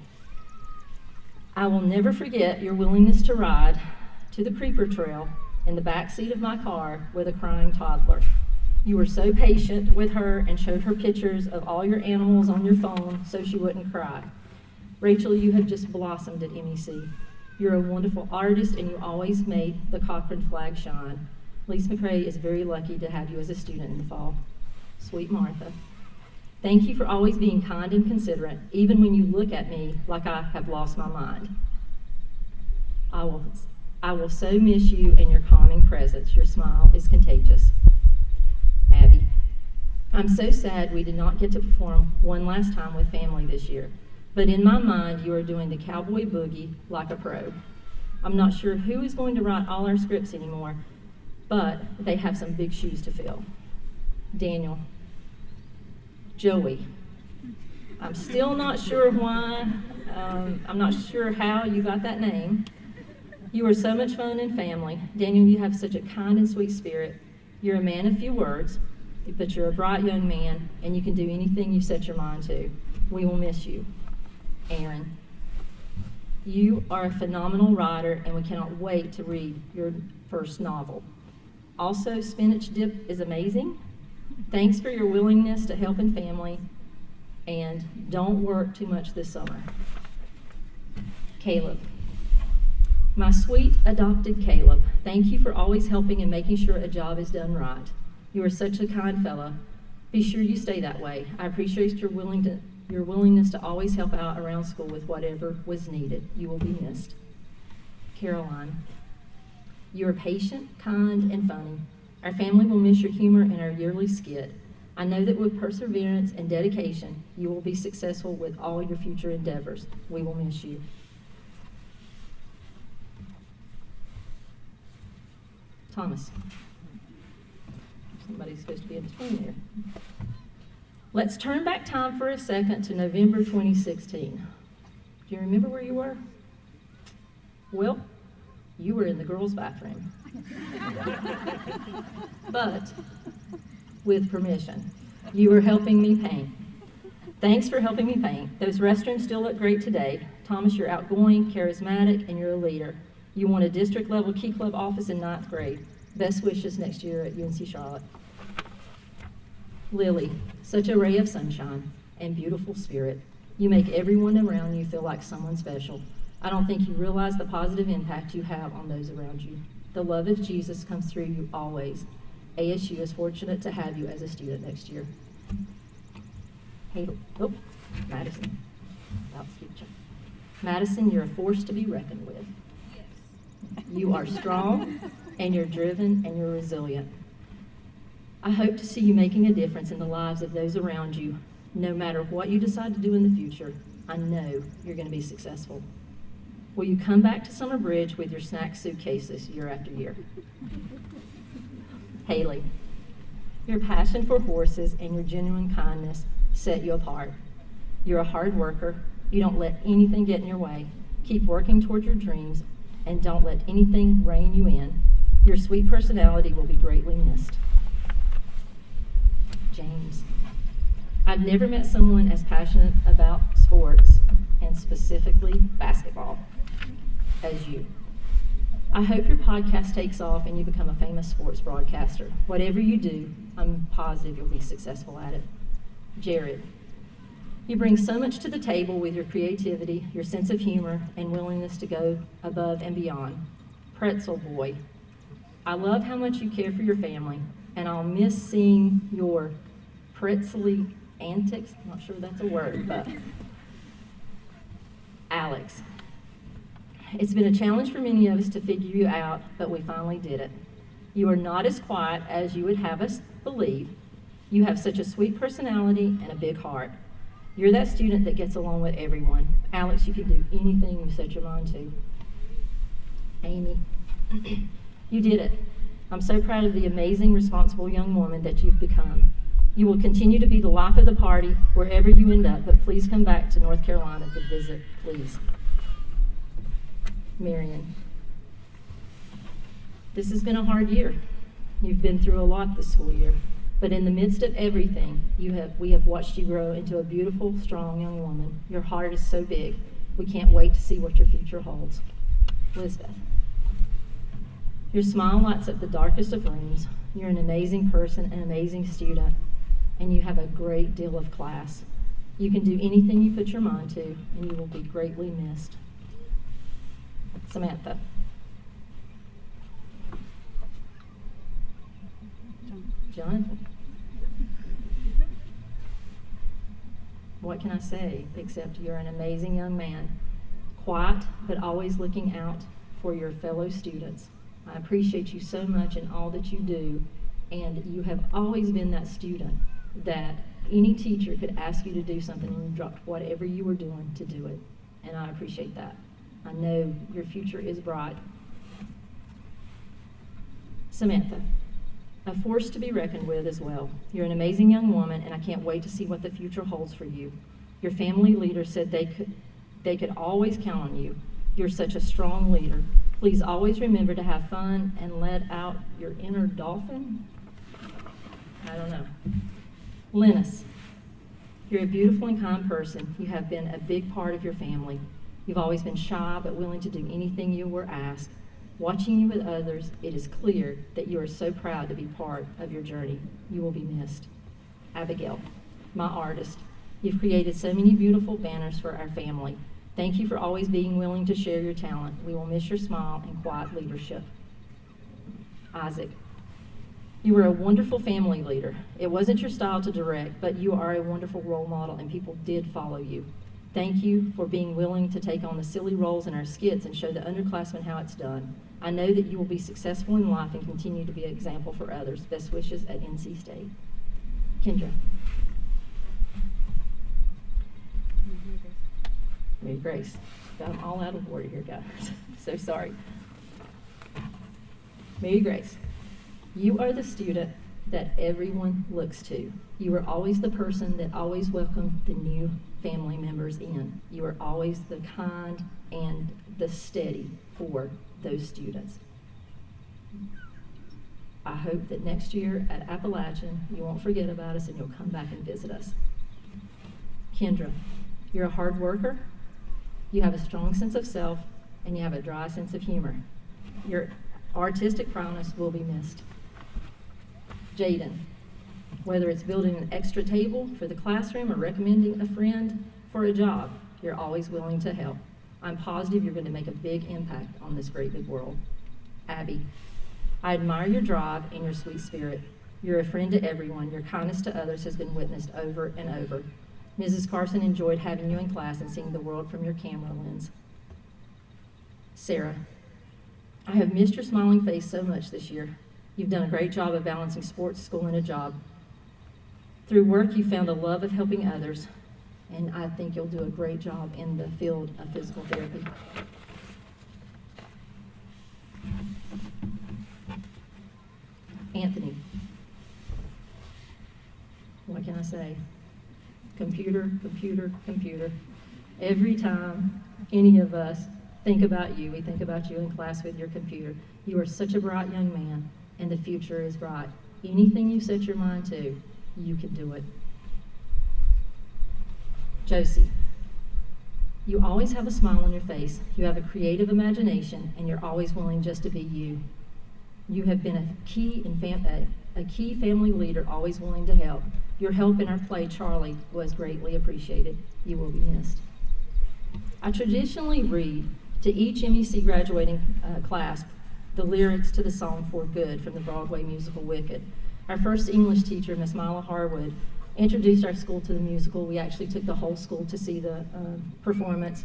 I will never forget your willingness to ride to the Creeper Trail in the back seat of my car with a crying toddler. You were so patient with her and showed her pictures of all your animals on your phone so she wouldn't cry. Rachel, you have just blossomed at MEC. You're a wonderful artist, and you always made the Cochrane flag shine. Lise McRae is very lucky to have you as a student in the fall. Sweet Martha, thank you for always being kind and considerate, even when you look at me like I have lost my mind. I will so miss you and your calming presence. Your smile is contagious. Abby, I'm so sad we did not get to perform one last time with family this year. But in my mind, you are doing the cowboy boogie like a pro. I'm not sure who is going to write all our scripts anymore, but they have some big shoes to fill. Daniel, Joey, I'm still not sure why, I'm not sure how you got that name. You are so much fun and family. Daniel, you have such a kind and sweet spirit. You're a man of few words, but you're a bright young man, and you can do anything you set your mind to. We will miss you. Aaron, you are a phenomenal writer, and we cannot wait to read your first novel. Also, spinach dip is amazing. Thanks for your willingness to help in family, and don't work too much this summer. Caleb, my sweet adopted Caleb, Thank you for always helping and making sure a job is done right. You are such a kind fellow. Be sure you stay that way. I appreciate your willingness to always help out around school with whatever was needed. You will be missed. Caroline, you are patient, kind, and funny. Our family will miss your humor and our yearly skit. I know that with perseverance and dedication, you will be successful with all your future endeavors. We will miss you. Thomas. Somebody's supposed to be in between there. Let's turn back time for a second to November 2016. Do you remember where you were? Well, you were in the girls' bathroom. But, with permission, you were helping me paint. Thanks for helping me paint. Those restrooms still look great today. Thomas, you're outgoing, charismatic, and you're a leader. You won a district-level Key Club office in 9th grade. Best wishes next year at UNC Charlotte. Lily, such a ray of sunshine and beautiful spirit. You make everyone around you feel like someone special. I don't think you realize the positive impact you have on those around you. The love of Jesus comes through you always. ASU is fortunate to have you as a student next year. Madison. Madison, you're a force to be reckoned with. You are strong, and you're driven, and you're resilient. I hope to see you making a difference in the lives of those around you. No matter what you decide to do in the future, I know you're going to be successful. Will you come back to Summer Bridge with your snack suitcases year after year? Haley, your passion for horses and your genuine kindness set you apart. You're a hard worker. You don't let anything get in your way. Keep working toward your dreams and don't let anything rein you in. Your sweet personality will be greatly missed. James, I've never met someone as passionate about sports, and specifically basketball, as you. I hope your podcast takes off and you become a famous sports broadcaster. Whatever you do, I'm positive you'll be successful at it. Jared, you bring so much to the table with your creativity, your sense of humor, and willingness to go above and beyond. Pretzel boy, I love how much you care for your family, and I'll miss seeing your pretzely antics. I'm not sure that's a word, but Alex, it's been a challenge for many of us to figure you out, but we finally did it. You are not as quiet as you would have us believe. You have such a sweet personality and a big heart. You're that student that gets along with everyone. Alex, you can do anything you set your mind to. Amy, you did it. I'm so proud of the amazing, responsible young woman that you've become. You will continue to be the life of the party wherever you end up, but please come back to North Carolina to visit, please. Marion, this has been a hard year. You've been through a lot this school year, but in the midst of everything, we have watched you grow into a beautiful, strong young woman. Your heart is so big. We can't wait to see what your future holds. Elizabeth, your smile lights up the darkest of rooms. You're an amazing person, an amazing student, and you have a great deal of class. You can do anything you put your mind to, and you will be greatly missed. Samantha. Jonathan. What can I say except you're an amazing young man, quiet but always looking out for your fellow students. I appreciate you so much in all that you do, and you have always been that student that any teacher could ask you to do something and you dropped whatever you were doing to do it, and I appreciate that. I know your future is bright. Samantha, a force to be reckoned with as well. You're an amazing young woman, and I can't wait to see what the future holds for you. Your family leader said they could always count on you. You're such a strong leader. Please always remember to have fun and let out your inner dolphin. I don't know. Linus, you're a beautiful and kind person. You have been a big part of your family. You've always been shy but willing to do anything you were asked. Watching you with others, it is clear that you are so proud to be part of your journey. You will be missed. Abigail, my artist, you've created so many beautiful banners for our family. Thank you for always being willing to share your talent. We will miss your smile and quiet leadership. Isaac. You were a wonderful family leader. It wasn't your style to direct, but you are a wonderful role model and people did follow you. Thank you for being willing to take on the silly roles in our skits and show the underclassmen how it's done. I know that you will be successful in life and continue to be an example for others. Best wishes at NC State. Kendra. Mary Grace. Got them all out of order here, guys. So sorry. Mary Grace. You are the student that everyone looks to. You are always the person that always welcomed the new family members in. You are always the kind and the steady for those students. I hope that next year at Appalachian, you won't forget about us and you'll come back and visit us. Kendra, you're a hard worker, you have a strong sense of self, and you have a dry sense of humor. Your artistic prowess will be missed. Jaden, whether it's building an extra table for the classroom or recommending a friend for a job, you're always willing to help. I'm positive you're going to make a big impact on this great big world. Abby, I admire your drive and your sweet spirit. You're a friend to everyone. Your kindness to others has been witnessed over and over. Mrs. Carson enjoyed having you in class and seeing the world from your camera lens. Sarah, I have missed your smiling face so much this year. You've done a great job of balancing sports, school, and a job. Through work, you found a love of helping others, and I think you'll do a great job in the field of physical therapy. Anthony, what can I say? Computer, computer, computer. Every time any of us think about you, we think about you in class with your computer. You are such a bright young man, and the future is bright. Anything you set your mind to, you can do it. Josie, you always have a smile on your face. You have a creative imagination, and you're always willing just to be you. You have been a key family leader, always willing to help. Your help in our play, Charlie, was greatly appreciated. You will be missed. I traditionally read to each MEC graduating class the lyrics to the song For Good from the Broadway musical Wicked. Our first English teacher, Miss Mila Harwood, introduced our school to the musical. We actually took the whole school to see the performance.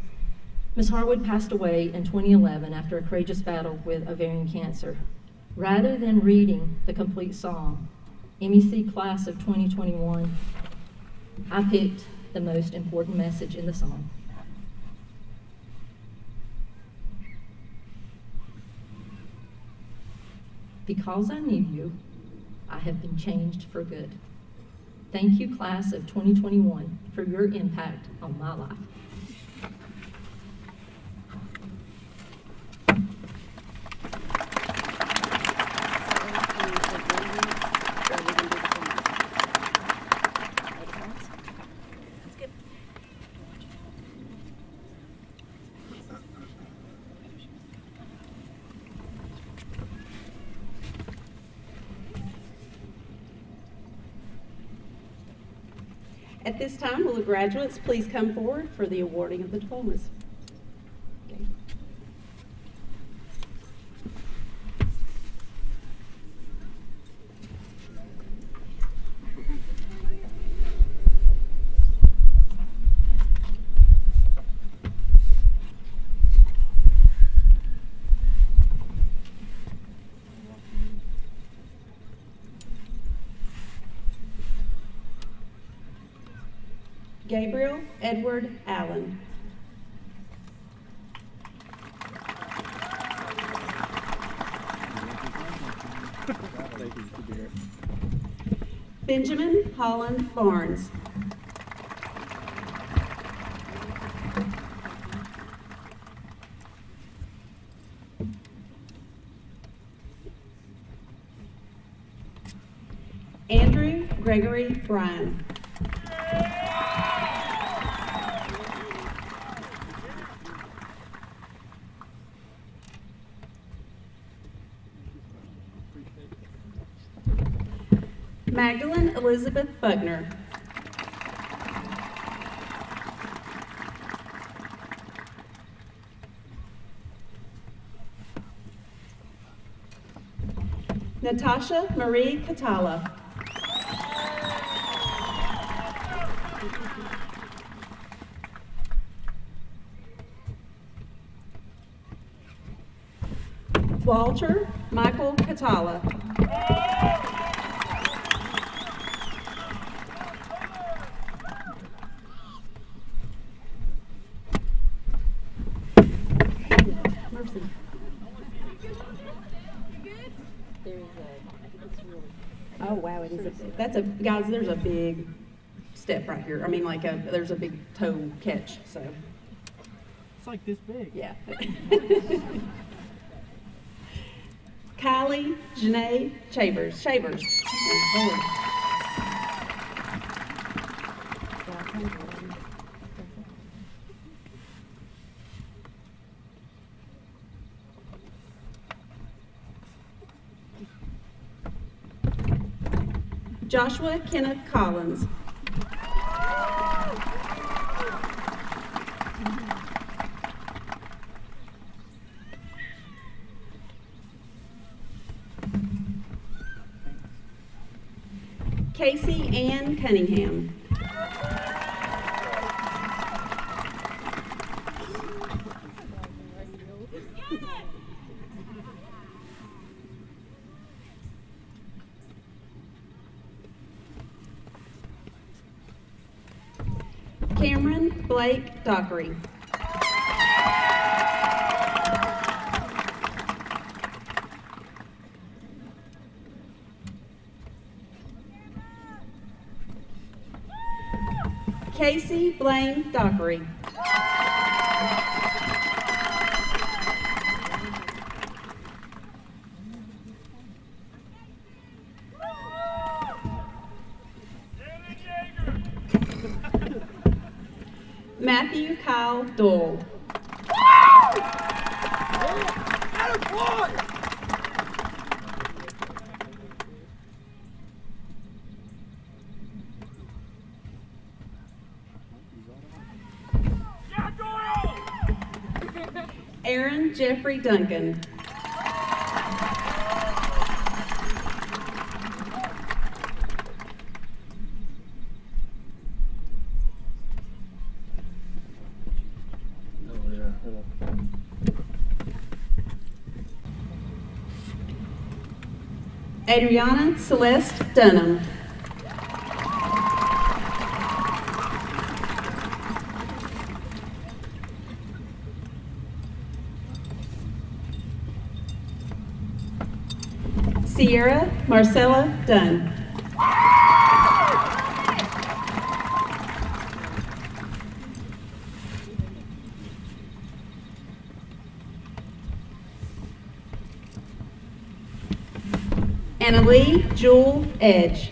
Miss Harwood passed away in 2011 after a courageous battle with ovarian cancer. Rather than reading the complete song, MEC class of 2021, I picked the most important message in the song. Because I knew you, I have been changed for good. Thank you, class of 2021, for your impact on my life.
At this time, will the graduates please come forward for the awarding of the diplomas? Okay. Gabriel Edward Allen. Benjamin Holland Barnes. Andrew Gregory Bryan. Magdalene Elizabeth Bugner. Natasha Marie Catala. Walter Michael Catala. Mercy. Oh wow, it is. That's a guys. There's a big step right here. I mean, like there's a big toe catch. So
It's like this big.
yeah. Kylie Janae Shavers. Joshua Kenneth Collins. Casey Ann Cunningham. Cameron Blake Dockery. Casey Blaine Dockery. Matthew Kyle Dole. Aaron Jeffrey Duncan. Adriana Celeste Dunham. Sierra Marcella Dunn. Annalie Jewel Edge.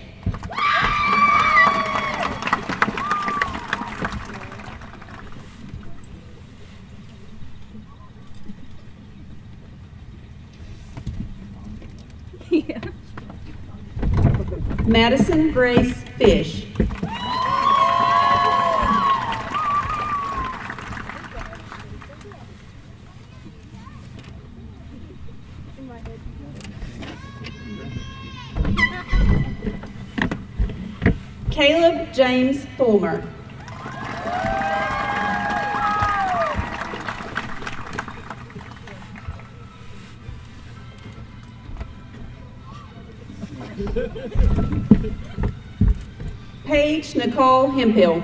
Madison Grace Fish. Caleb James Fulmer. Paige Nicole Hemphill.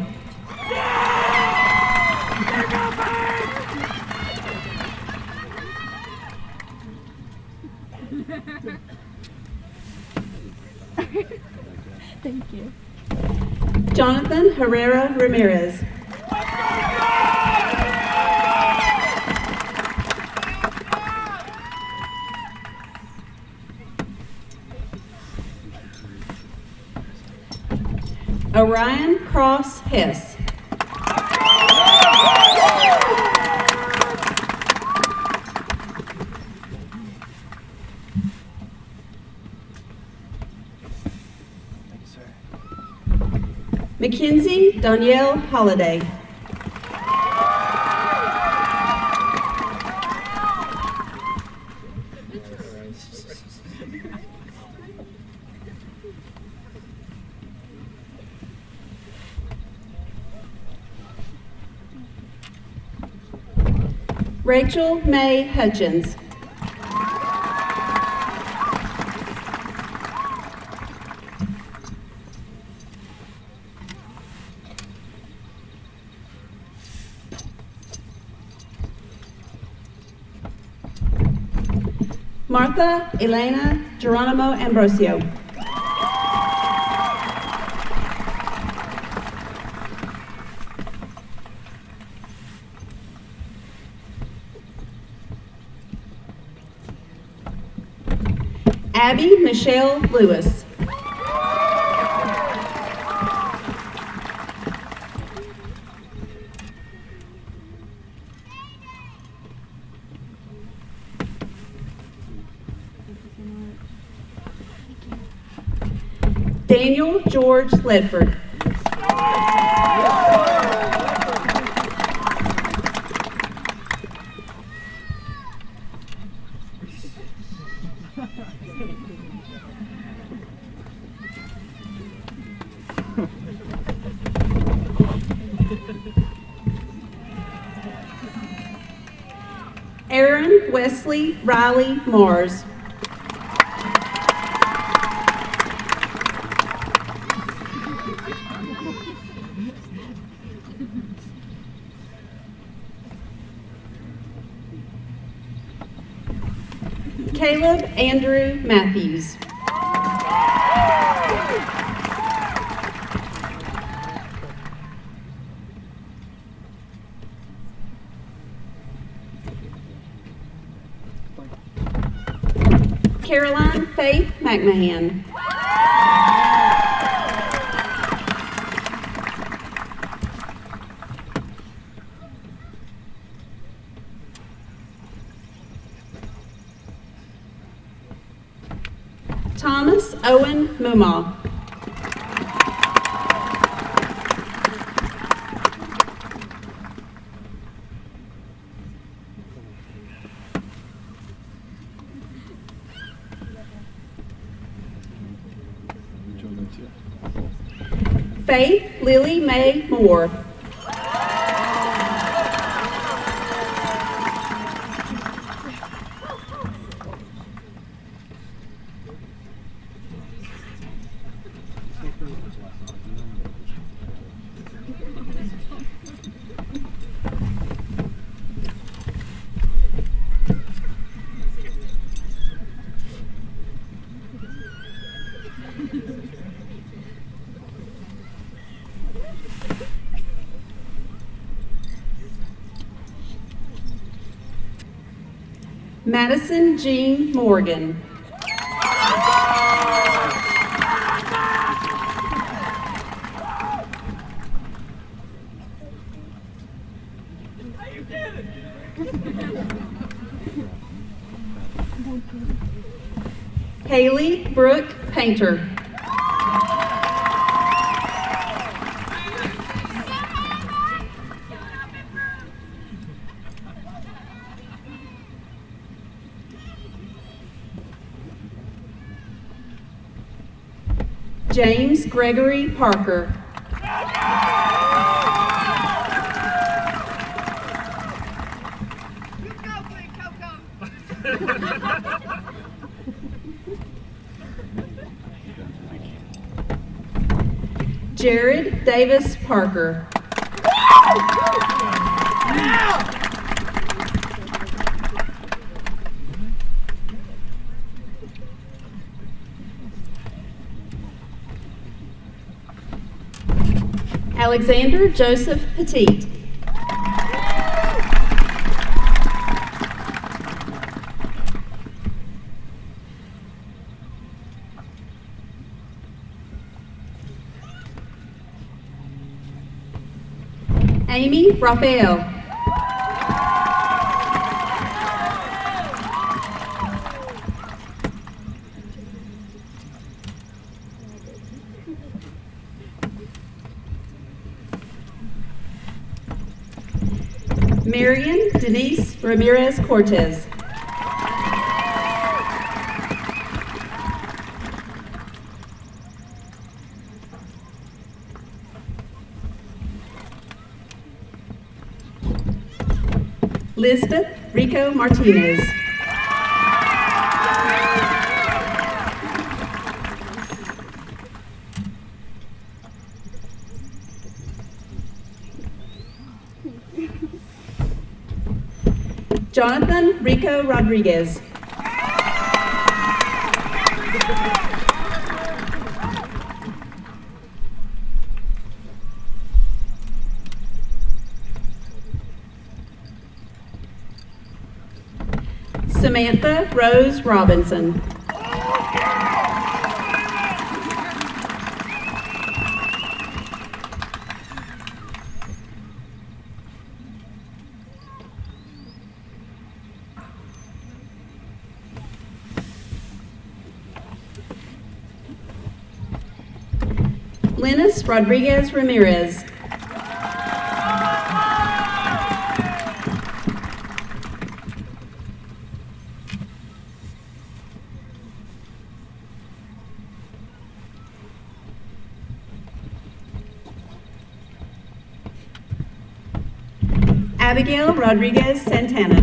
Thank you.
Jonathan Herrera Ramirez. Orion Cross Hess. Mackenzie Danielle Holliday. Rachel May Hutchins. Martha Elena Geronimo Ambrosio. Abby Michelle Lewis. Daniel George Ledford. Aaron Wesley Riley Mars. Caleb Andrew Matthews. Caroline Faith McMahon. Thomas Owen Mumma. Faith Lily Mae Moore. Madison Jean Morgan. Haley Brooke Painter. James Gregory Parker. Jared Davis Parker. Alexander Joseph Petit. Amy Raphael. Marion Denise Ramirez Cortez. Lisbeth Rico Martinez. Jonathan Rico Rodriguez. Samantha Rose Robinson. Linus Rodriguez Ramirez. Abigail Rodriguez Santana.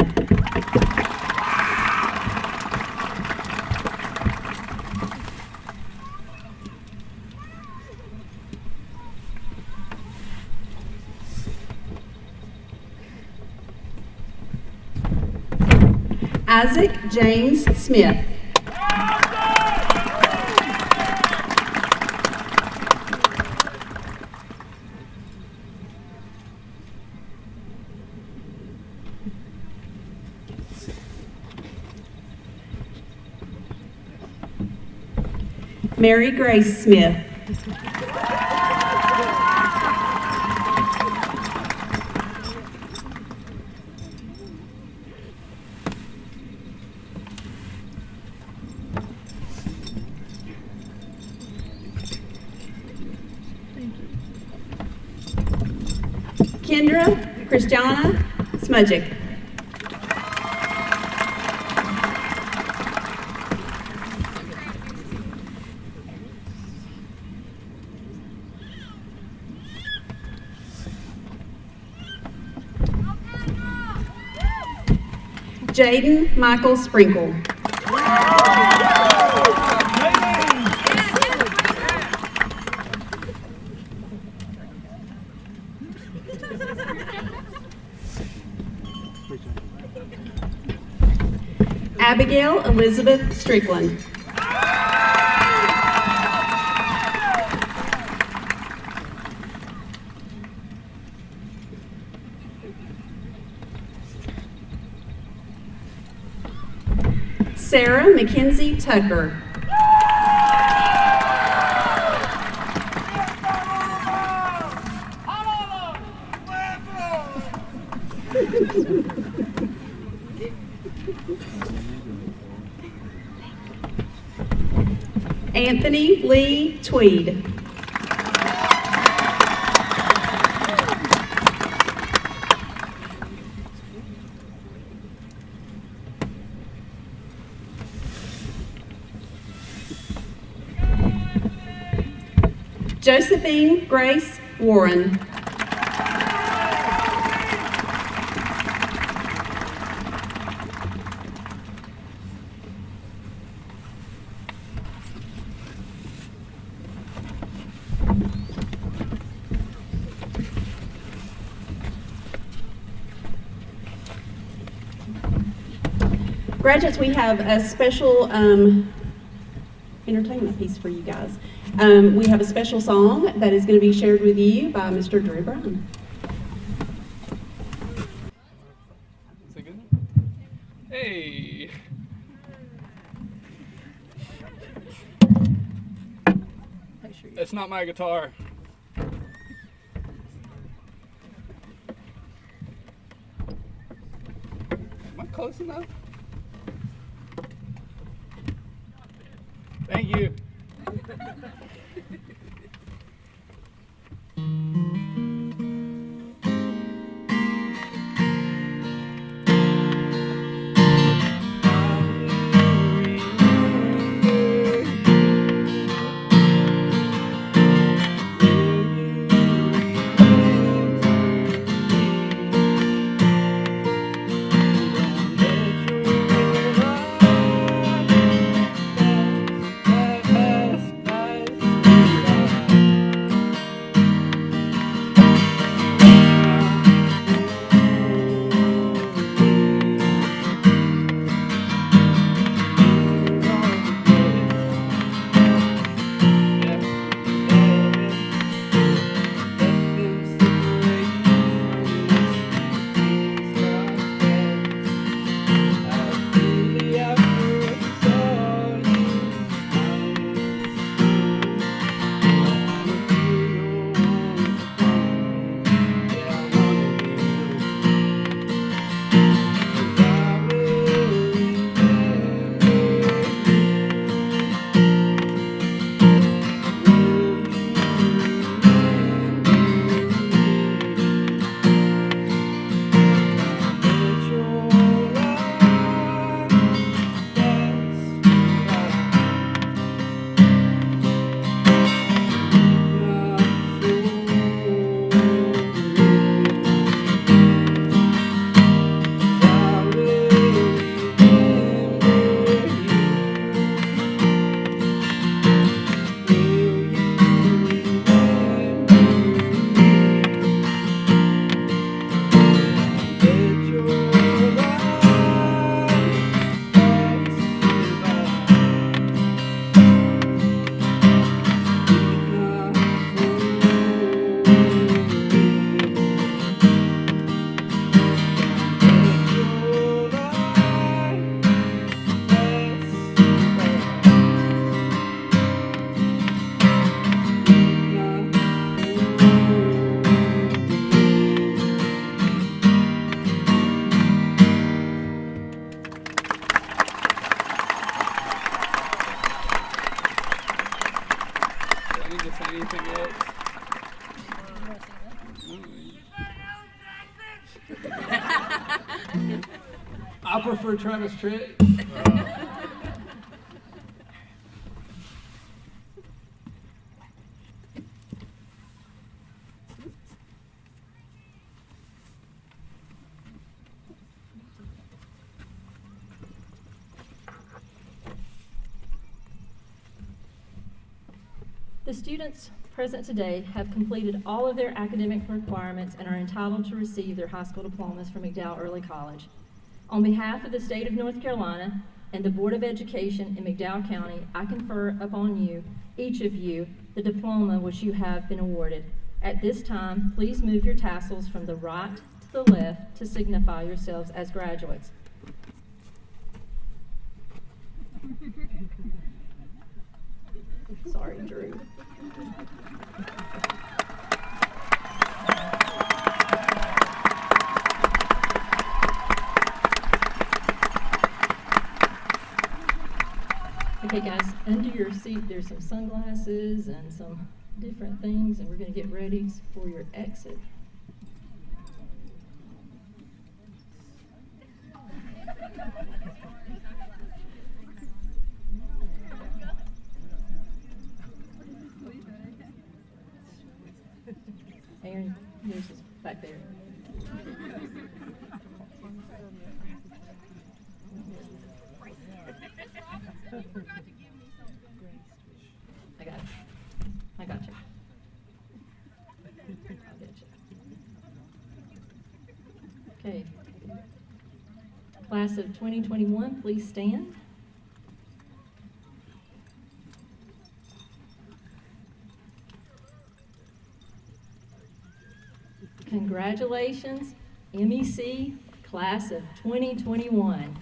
Isaac James Smith. Mary Grace Smith. Kendra Christiana Smudgick. Jaden Michael Sprinkle. Abigail Elizabeth Strickland. Sarah Mackenzie Tucker. Anthony Lee Tweed. Josephine Grace Warren. Graduates, we have a special entertainment piece for you guys. We have a special song that is going to be shared with you by Mr. Drew Brown.
Is it good? Hey! It's not my guitar. Am I close enough? Thank you. I prefer Travis Tritt.
The students present today have completed all of their academic requirements and are entitled to receive their high school diplomas from McDowell Early College. On behalf of the state of North Carolina and the Board of Education in McDowell County, I confer upon you, each of you, the diploma which you have been awarded. At this time, please move your tassels from the right to the left to signify yourselves as graduates. Sorry, Drew. Okay, guys, under your seat there's some sunglasses and some different things, and we're going to get ready for your exit. Aaron, yours is back there. I got it. I got you. I'll get you. Okay. Class of 2021, please stand. Congratulations, MEC Class of 2021.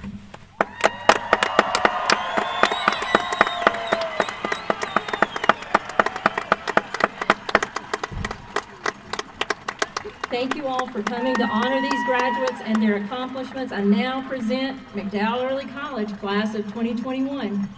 Thank you all for coming to honor these graduates and their accomplishments. I now present McDowell Early College Class of 2021.